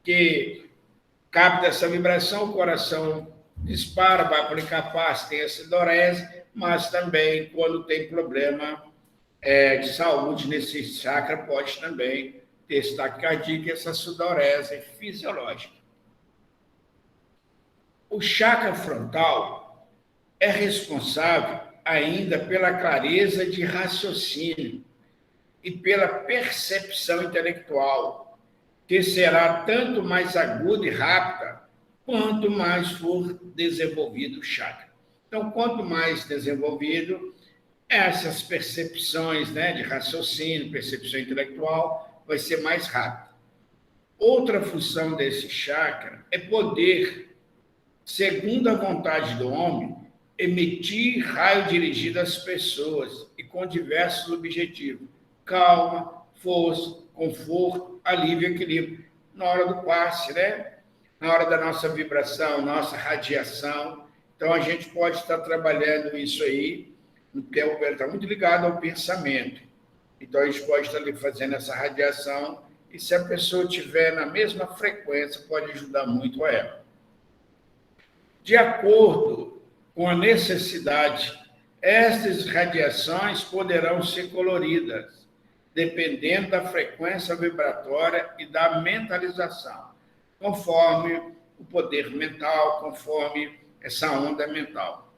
que captam essa vibração, o coração dispara, vai para o incapaz, tem a sudorese, mas também, quando tem problema de saúde nesse chakra, pode também ter esse taquicardíaca e essa sudorese fisiológica. O chakra frontal é responsável ainda pela clareza de raciocínio e pela percepção intelectual, que será tanto mais aguda e rápida quanto mais for desenvolvido o chakra. Então, quanto mais desenvolvido, essas percepções, né, de raciocínio, percepção intelectual, vai ser mais rápido. Outra função desse chakra é poder, segundo a vontade do homem, emitir raio dirigido às pessoas e com diversos objetivos: calma, força, conforto, alívio e equilíbrio. Na hora do passe, né? Na hora da nossa vibração, nossa radiação. Então, a gente pode estar trabalhando isso aí, porque está muito ligado ao pensamento. Então, a gente pode estar ali fazendo essa radiação, e se a pessoa estiver na mesma frequência, pode ajudar muito a ela. De acordo com a necessidade, estas radiações poderão ser coloridas, dependendo da frequência vibratória e da mentalização, conforme o poder mental, conforme essa onda mental.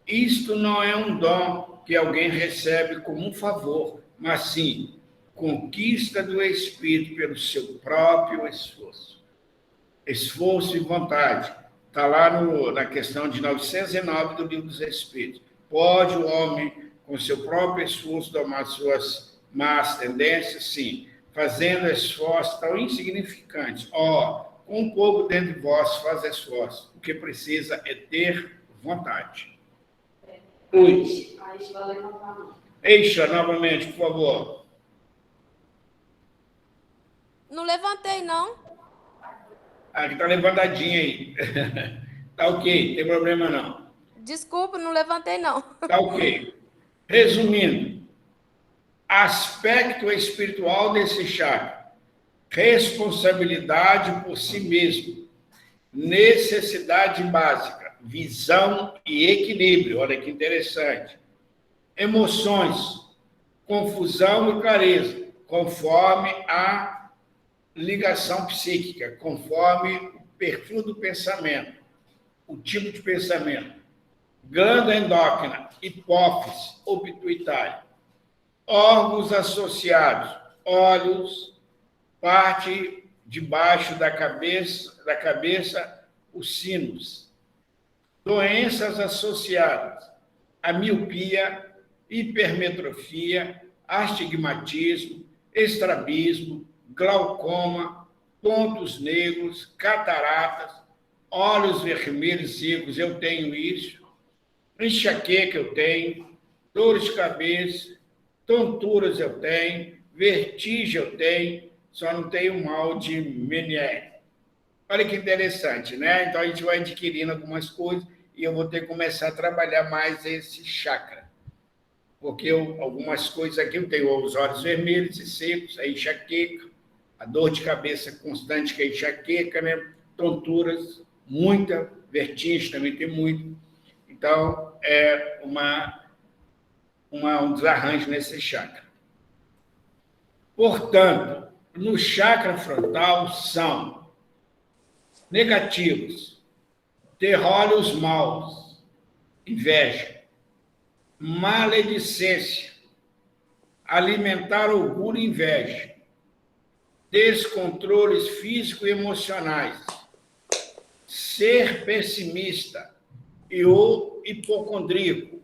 Isto não é um dom que alguém recebe como um favor, mas sim conquista do espírito pelo seu próprio esforço. Esforço e vontade. Está lá na questão de 909 do Livro dos Espíritos. Pode o homem, com seu próprio esforço, domar suas más tendências? Sim. Fazendo esforços tão insignificantes. Com um pouco dentro de vós faz esforço. O que precisa é ter vontade. Oi. Eixa, novamente, por favor. Não levantei, não. Aqui está levantadinha aí. Tá ok, não tem problema não. Desculpa, não levantei, não. Tá ok. Resumindo, aspecto espiritual desse chakra: responsabilidade por si mesmo, necessidade básica, visão e equilíbrio. Olha que interessante. Emoções, confusão e clareza, conforme a ligação psíquica, conforme o perfil do pensamento, o tipo de pensamento. Glândula endócrina, hipófise ou pituitária. Órgãos associados: olhos, parte de baixo da cabeça, os sinos. Doenças associadas: a miopia, hipermetrofia, astigmatismo, estrabismo, glaucoma, pontos negros, cataratas, olhos vermelhos secos, eu tenho isso, enxaqueca eu tenho, dores de cabeça, tonturas eu tenho, vertigem eu tenho, só não tenho mal de Meniere. Olha que interessante, né? Então, a gente vai adquirindo algumas coisas e eu vou ter que começar a trabalhar mais esse chakra. Porque algumas coisas aqui eu tenho os olhos vermelhos e secos, a enxaqueca, a dor de cabeça constante, que é a enxaqueca, né? Tonturas, muita, vertigem também tem muito. Então, é um desarranjo nesse chakra. Portanto, no chakra frontal são negativos: ter olhos maus, inveja, maledicência, alimentar orgulho e inveja, descontroles físicos e emocionais, ser pessimista e ou hipocondríaco,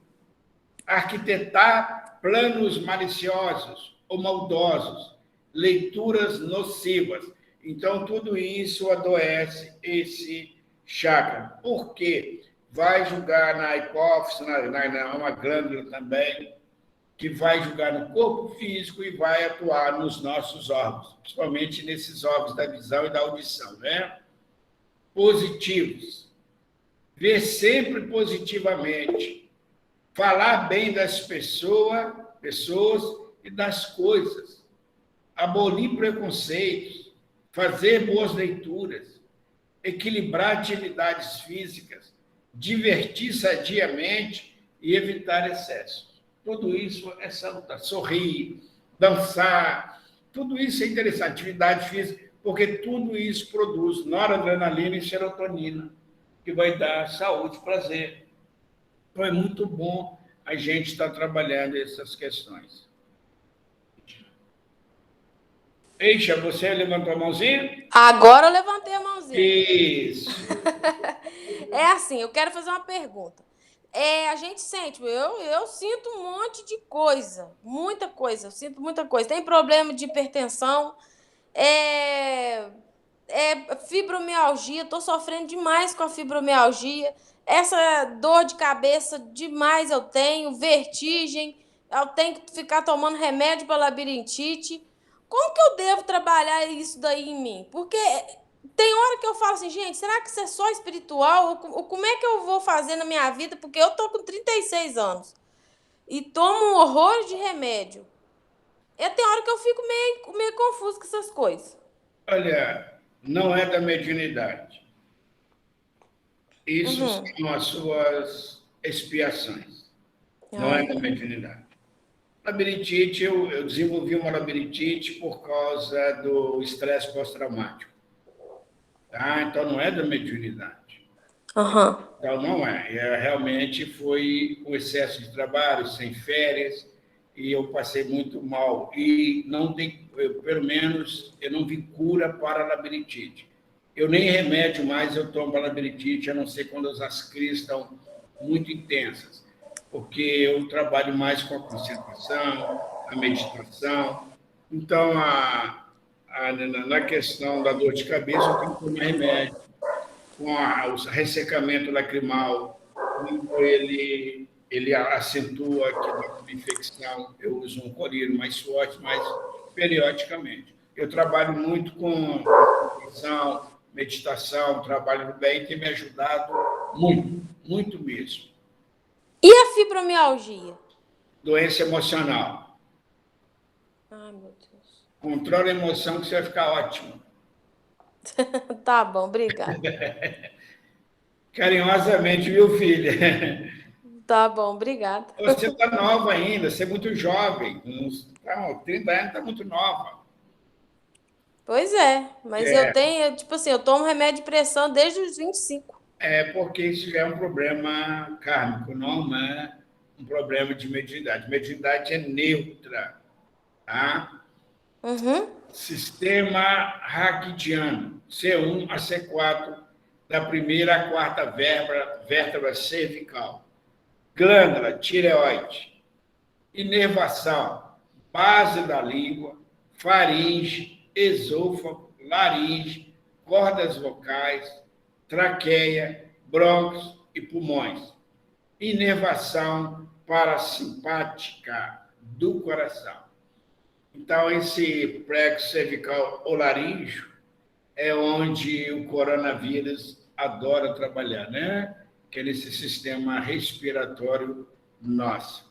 arquitetar planos maliciosos ou maldosos, leituras nocivas. Então, tudo isso adoece esse chakra. Por quê? Vai jogar na hipófise, uma glândula também, que vai jogar no corpo físico e vai atuar nos nossos órgãos, principalmente nesses órgãos da visão e da audição, né? Positivos. Ver sempre positivamente. Falar bem das pessoas e das coisas. Abolir preconceitos. Fazer boas leituras. Equilibrar atividades físicas. Divertir sadiamente e evitar excessos. Tudo isso é salutar. Sorrir, dançar, tudo isso é interessante. Atividade física, porque tudo isso produz noradrenalina e serotonina, que vai dar saúde e prazer. Então, é muito bom a gente estar trabalhando essas questões. Eixa, você levantou a mãozinha? Agora eu levantei a mãozinha. Isso. É assim, eu quero fazer uma pergunta. A gente sente, eu sinto um monte de coisa, muita coisa, eu sinto muita coisa. Tem problema de hipertensão, fibromialgia, estou sofrendo demais com a fibromialgia. Essa dor de cabeça demais eu tenho, vertigem, eu tenho que ficar tomando remédio para labirintite. Como que eu devo trabalhar isso daí em mim? Porque tem hora que eu falo assim, gente, será que isso é só espiritual? Ou como é que eu vou fazer na minha vida? Porque eu tô com 36 anos e tomo um horror de remédio. Tem hora que eu fico meio confuso com essas coisas. Olha, não é da mediunidade. Isso são as suas expiações. Não é da mediunidade. Labirintite, eu desenvolvi uma labirintite por causa do estresse pós-traumático. Tá? Então, não é da mediunidade. Então, não é. Realmente foi um excesso de trabalho, sem férias, e eu passei muito mal. E não tem, pelo menos, eu não vi cura para a labirintite. Eu nem remédio mais eu tomo para a labirintite, a não ser quando as crises estão muito intensas. Porque eu trabalho mais com a concentração, a meditação. Então, na questão da dor de cabeça, eu tenho que tomar remédio. Com o ressecamento lacrimal, quando ele acentua que dá uma infecção, eu uso um colírio mais forte, mas periodicamente. Eu trabalho muito com concentração, meditação, trabalho no bem, tem me ajudado muito, muito mesmo. E a fibromialgia? Doença emocional. Ai, meu Deus. Controla a emoção que você vai ficar ótimo. Tá bom, obrigada. Carinhosamente, viu, filha? Tá bom, obrigada. Você está nova ainda, você é muito jovem. 30 anos está muito nova. Pois é, mas eu tenho, tipo assim, eu tomo remédio de pressão desde os 25. Porque isso já é um problema kármico, não é um problema de mediunidade. Mediunidade é neutra, tá? Sistema raquidiano, C1 a C4, da primeira à quarta vértebra cervical. Glândula, tireoide. Inervação, base da língua, faringe, esôfago, laringe, cordas vocais, traqueia, brônquios e pulmões. Inervação parasimpática do coração. Então, esse plexo cervical ou laríngeo é onde o coronavírus adora trabalhar, né? Que é nesse sistema respiratório nosso.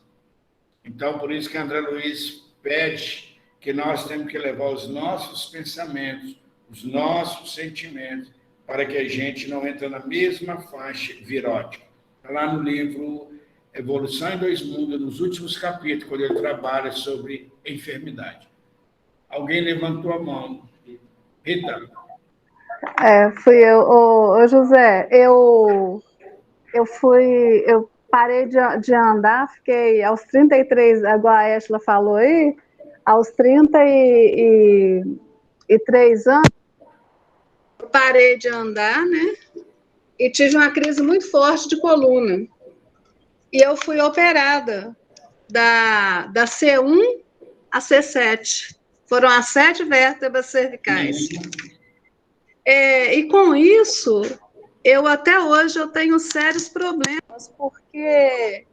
Então, por isso que André Luiz pede que nós temos que levar os nossos pensamentos, os nossos sentimentos, para que a gente não entre na mesma faixa virótica. Está lá no livro Evolução em Dois Mundos, nos últimos capítulos, quando ele trabalha sobre enfermidade. Alguém levantou a mão. Rita. Fui eu. Ô, José, eu parei de andar, fiquei aos 33, igual a Eshla falou aí, aos 33 anos, eu parei de andar, né? E tive uma crise muito forte de coluna. E eu fui operada da C1 a C7. Foram as 7 vértebras cervicais. E com isso, até hoje eu tenho sérios problemas, porque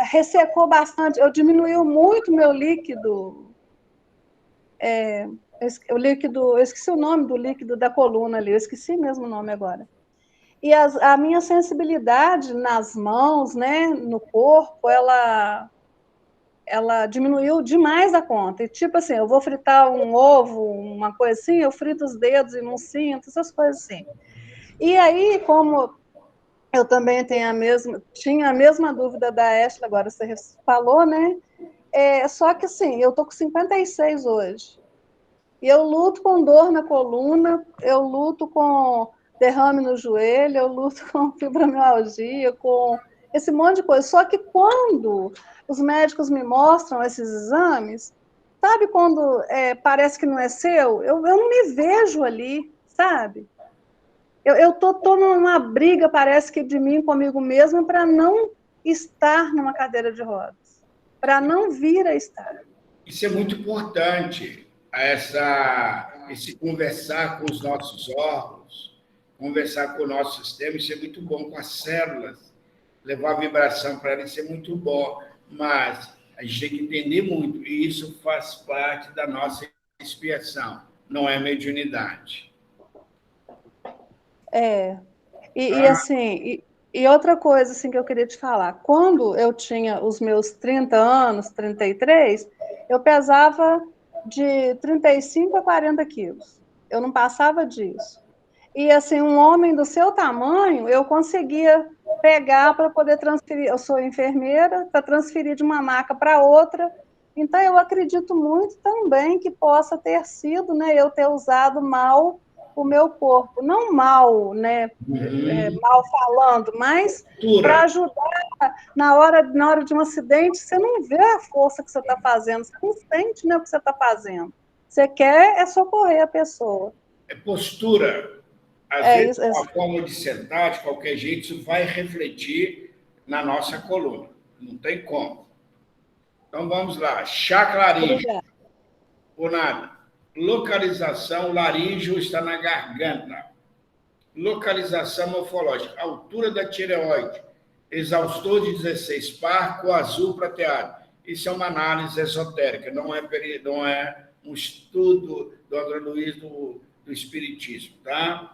ressecou bastante, eu diminuiu muito meu líquido, eu esqueci o nome do líquido da coluna ali, eu esqueci mesmo o nome agora. E a minha sensibilidade nas mãos, né, no corpo, ela diminuiu demais a conta. E, tipo assim, eu vou fritar um ovo, uma coisa assim, eu frito os dedos e não sinto, essas coisas assim. E aí, como eu também tinha a mesma dúvida da Ashley, agora você falou, né? Só que, assim, eu tô com 56 hoje. E eu luto com dor na coluna, eu luto com derrame no joelho, eu luto com fibromialgia, com esse monte de coisa. Só que quando os médicos me mostram esses exames, sabe quando parece que não é seu? Eu não me vejo ali, sabe? Eu tô numa briga, parece que de mim comigo mesma, para não estar numa cadeira de rodas, para não vir a estar. Isso é muito importante, esse conversar com os nossos órgãos, conversar com o nosso sistema, isso é muito bom com as células, levar a vibração para elas, isso é muito bom, mas a gente tem que entender muito, e isso faz parte da nossa expiação, não é mediunidade. E outra coisa assim, que eu queria te falar, quando eu tinha os meus 30 anos, 33, eu pesava de 35 a 40 quilos. Eu não passava disso. E, assim, um homem do seu tamanho, eu conseguia pegar para poder transferir. Eu sou enfermeira, para transferir de uma maca para outra. Então, eu acredito muito também que possa ter sido, né, eu ter usado mal o meu corpo. Não mal, né, mal falando, mas para ajudar na hora de um acidente, você não vê a força que você está fazendo, você não sente, né, o que você está fazendo. Você quer socorrer a pessoa. É postura. Às vezes, a forma de sentar, de qualquer jeito, isso vai refletir na nossa coluna. Não tem como. Então, vamos lá. Chakra laríngeo. Por nada. Localização, laríngeo está na garganta. Localização morfológica. Altura da tireoide. Exaustor de 16 par, com azul prateado. Isso é uma análise esotérica, não é um estudo do André Luiz do espiritismo, tá?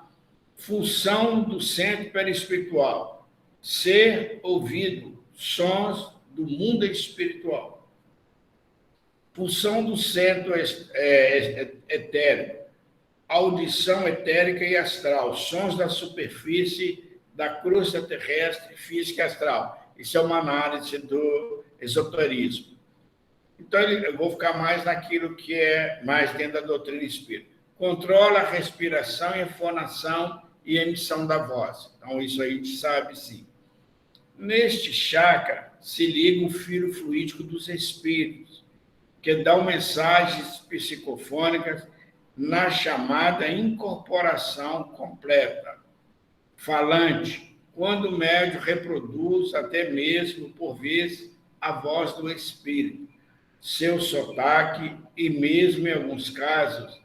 Função do centro perispiritual. Ser ouvido, sons do mundo espiritual. Função do centro etérico. Audição etérica e astral. Sons da superfície da crosta terrestre, física e astral. Isso é uma análise do esoterismo. Então, eu vou ficar mais naquilo que é mais dentro da doutrina espírita. Controla a respiração, entonação e emissão da voz. Então, isso aí a gente sabe, sim. Neste chakra se liga o fio fluídico dos espíritos, que dão mensagens psicofônicas na chamada incorporação completa. Falante, quando o médium reproduz, até mesmo, por vezes, a voz do espírito, seu sotaque e, mesmo em alguns casos,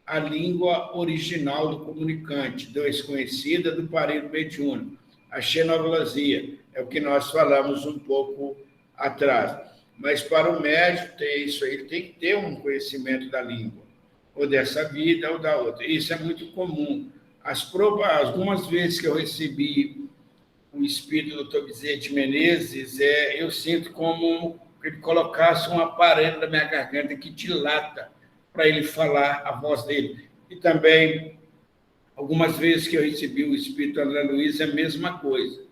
a língua original do comunicante, desconhecida do aparelho mediúnico, a xenoglosia, é o que nós falamos um pouco atrás. Mas para o médium ter isso aí, ele tem que ter um conhecimento da língua, ou dessa vida ou da outra. Isso é muito comum. Algumas vezes que eu recebi o espírito do Dr. Bezerra de Menezes, eu sinto como ele colocasse um aparelho na minha garganta que dilata para ele falar a voz dele. E também, algumas vezes que eu recebi o espírito André Luiz, é a mesma coisa.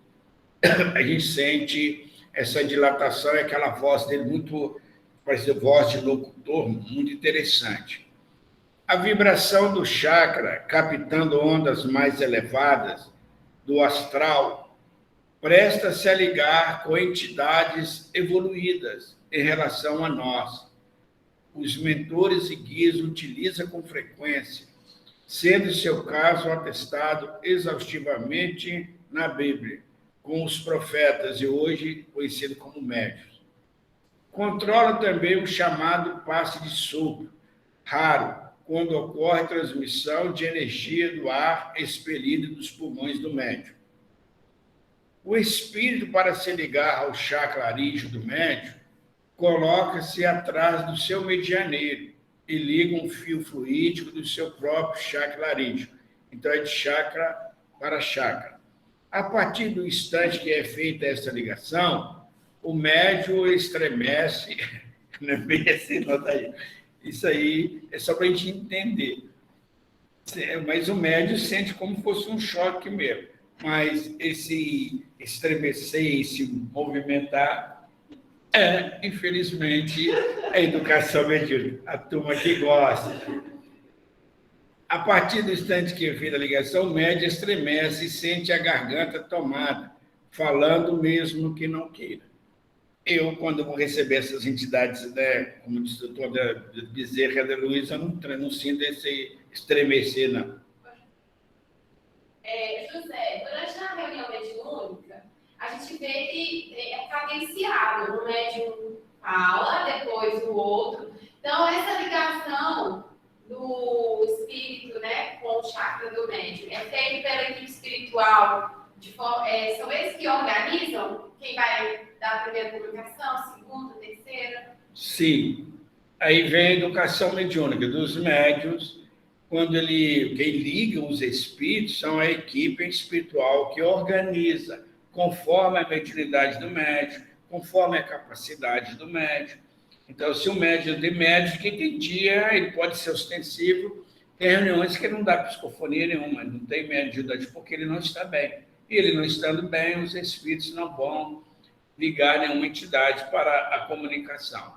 A gente sente essa dilatação, é aquela voz dele muito, parece voz de locutor, muito interessante. A vibração do chakra, captando ondas mais elevadas do astral, presta-se a ligar com entidades evoluídas em relação a nós. Os mentores e guias utilizam com frequência, sendo seu caso atestado exaustivamente na Bíblia, com os profetas e hoje conhecido como médiuns. Controla também o chamado passe de sopro, raro, quando ocorre transmissão de energia do ar expelido dos pulmões do médium. O espírito, para se ligar ao chakra laríngeo do médium, coloca-se atrás do seu medianeiro e liga um fio fluídico do seu próprio chakra laríngeo. Então, é de chakra para chakra. A partir do instante que é feita essa ligação, o médium estremece, não é bem assim, não, tá aí. Isso aí é só para a gente entender. Mas o médium sente como fosse um choque mesmo. Mas esse estremecer, esse movimentar, infelizmente, a educação mediúnica, a turma que gosta. A partir do instante que é feita a ligação, o médium estremece e sente a garganta tomada, falando mesmo que não queira. Eu, quando vou receber essas entidades, né, como disse o doutor Bezerra de Luiz, eu não sinto esse estremecer, não. José, durante a reunião mediúnica, a gente vê que é cadenciado. Um médium fala, depois o outro. Então, essa ligação do espírito, né, com o chakra do médium é feita pela equipe espiritual. São eles que organizam quem vai dar a primeira comunicação, segunda, terceira? Sim. Aí vem a educação mediúnica dos médiuns. Quem liga os espíritos são a equipe espiritual que organiza, conforme a mediunidade do médium, conforme a capacidade do médium. Então, se o médium tem médium que tem dia, ele pode ser ostensivo. Tem reuniões que não dá psicofonia nenhuma, não tem mediunidade porque ele não está bem. E ele não estando bem, os espíritos não vão ligar nenhuma entidade para a comunicação.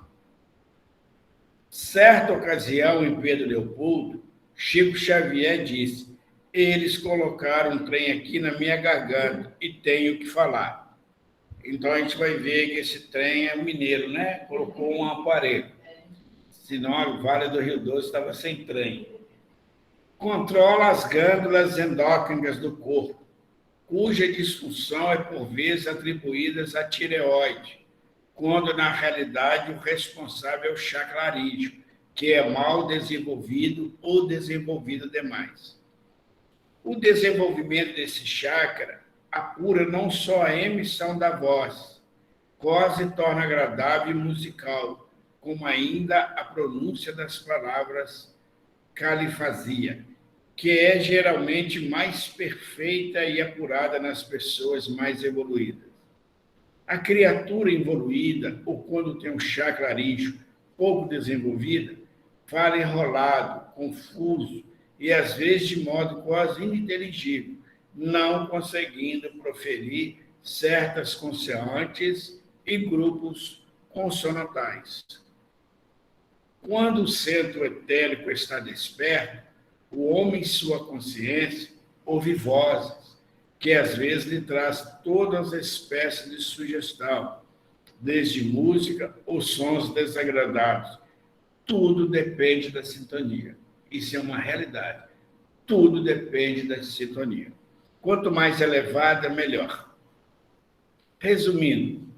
Certa ocasião, em Pedro Leopoldo, Chico Xavier disse: eles colocaram um trem aqui na minha garganta e tenho que falar. Então, a gente vai ver que esse trem é mineiro, né? Colocou um aparelho. Senão, a Vale do Rio Doce estava sem trem. Controla as glândulas endócrinas do corpo, cuja disfunção é, por vezes, atribuída à tireoide, quando, na realidade, o responsável é o chakra laríngeo, que é mal desenvolvido ou desenvolvido demais. O desenvolvimento desse chakra apura não só a emissão da voz, quase torna agradável e musical, como ainda a pronúncia das palavras califasia, que é geralmente mais perfeita e apurada nas pessoas mais evoluídas. A criatura evoluída, ou quando tem um chakra laríngeo pouco desenvolvida, fala enrolado, confuso e, às vezes, de modo quase ininteligível, não conseguindo proferir certas consoantes e grupos consonantais. Quando o centro etérico está desperto, o homem, em sua consciência, ouve vozes, que às vezes lhe traz todas as espécies de sugestão, desde música ou sons desagradáveis. Tudo depende da sintonia. Isso é uma realidade. Tudo depende da sintonia. Quanto mais elevada, melhor. Resumindo,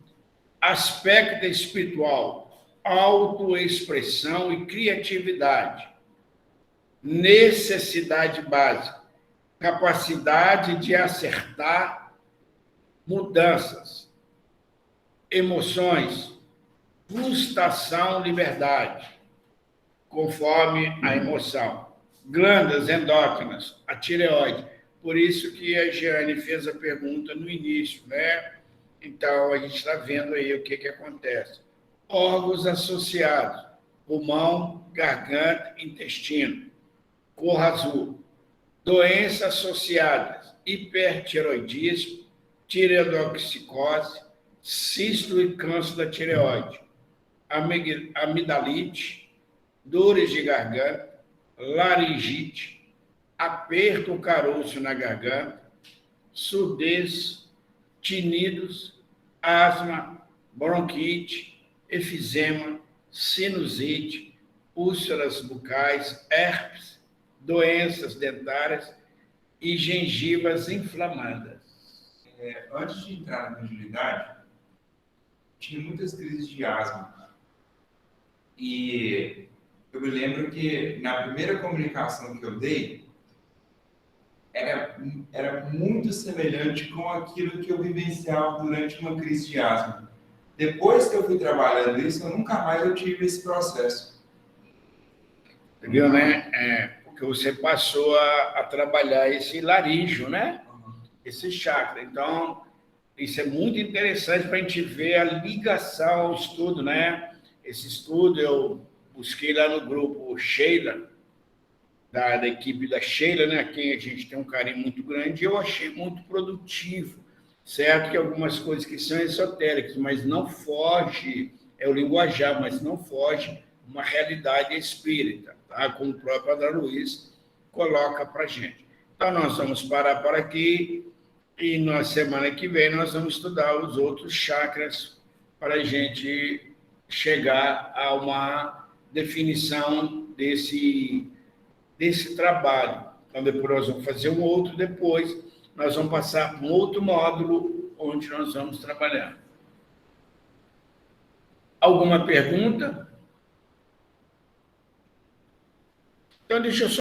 aspecto espiritual, autoexpressão e criatividade, necessidade básica, capacidade de acertar mudanças, emoções, frustração, liberdade, conforme a emoção. Glândulas endócrinas, a tireoide. Por isso que a Jeane fez a pergunta no início, né? Então, a gente está vendo aí o que acontece. Órgãos associados, pulmão, garganta, intestino, cor azul. Doenças associadas, hipertireoidismo, tireotoxicose, cisto e câncer da tireoide, amidalite, dores de garganta, laringite, aperto ou caroço na garganta, surdez, tinidos, asma, bronquite, efizema, sinusite, úlceras bucais, herpes, doenças dentárias e gengivas inflamadas. Antes de entrar na mediunidade, tinha muitas crises de asma. E eu me lembro que na primeira comunicação que eu dei, era muito semelhante com aquilo que eu vivenciava durante uma crise de asma. Depois que eu fui trabalhando isso, eu nunca mais eu tive esse processo. Entendeu, né? Porque você passou a trabalhar esse laríngeo, né? Esse chakra. Então, isso é muito interessante para a gente ver a ligação ao estudo, né? Esse estudo eu busquei lá no grupo Sheila, da equipe da Sheila, né? A quem a gente tem um carinho muito grande, e eu achei muito produtivo. Certo que algumas coisas que são esotéricas, mas não foge, é o linguajar, mas não foge uma realidade espírita, tá? Como o próprio André Luiz coloca para a gente. Então, nós vamos parar por aqui e na semana que vem nós vamos estudar os outros chakras para a gente chegar a uma definição desse trabalho. Então, depois nós vamos fazer um outro, depois nós vamos passar para um outro módulo onde nós vamos trabalhar. Alguma pergunta? Então, deixa eu só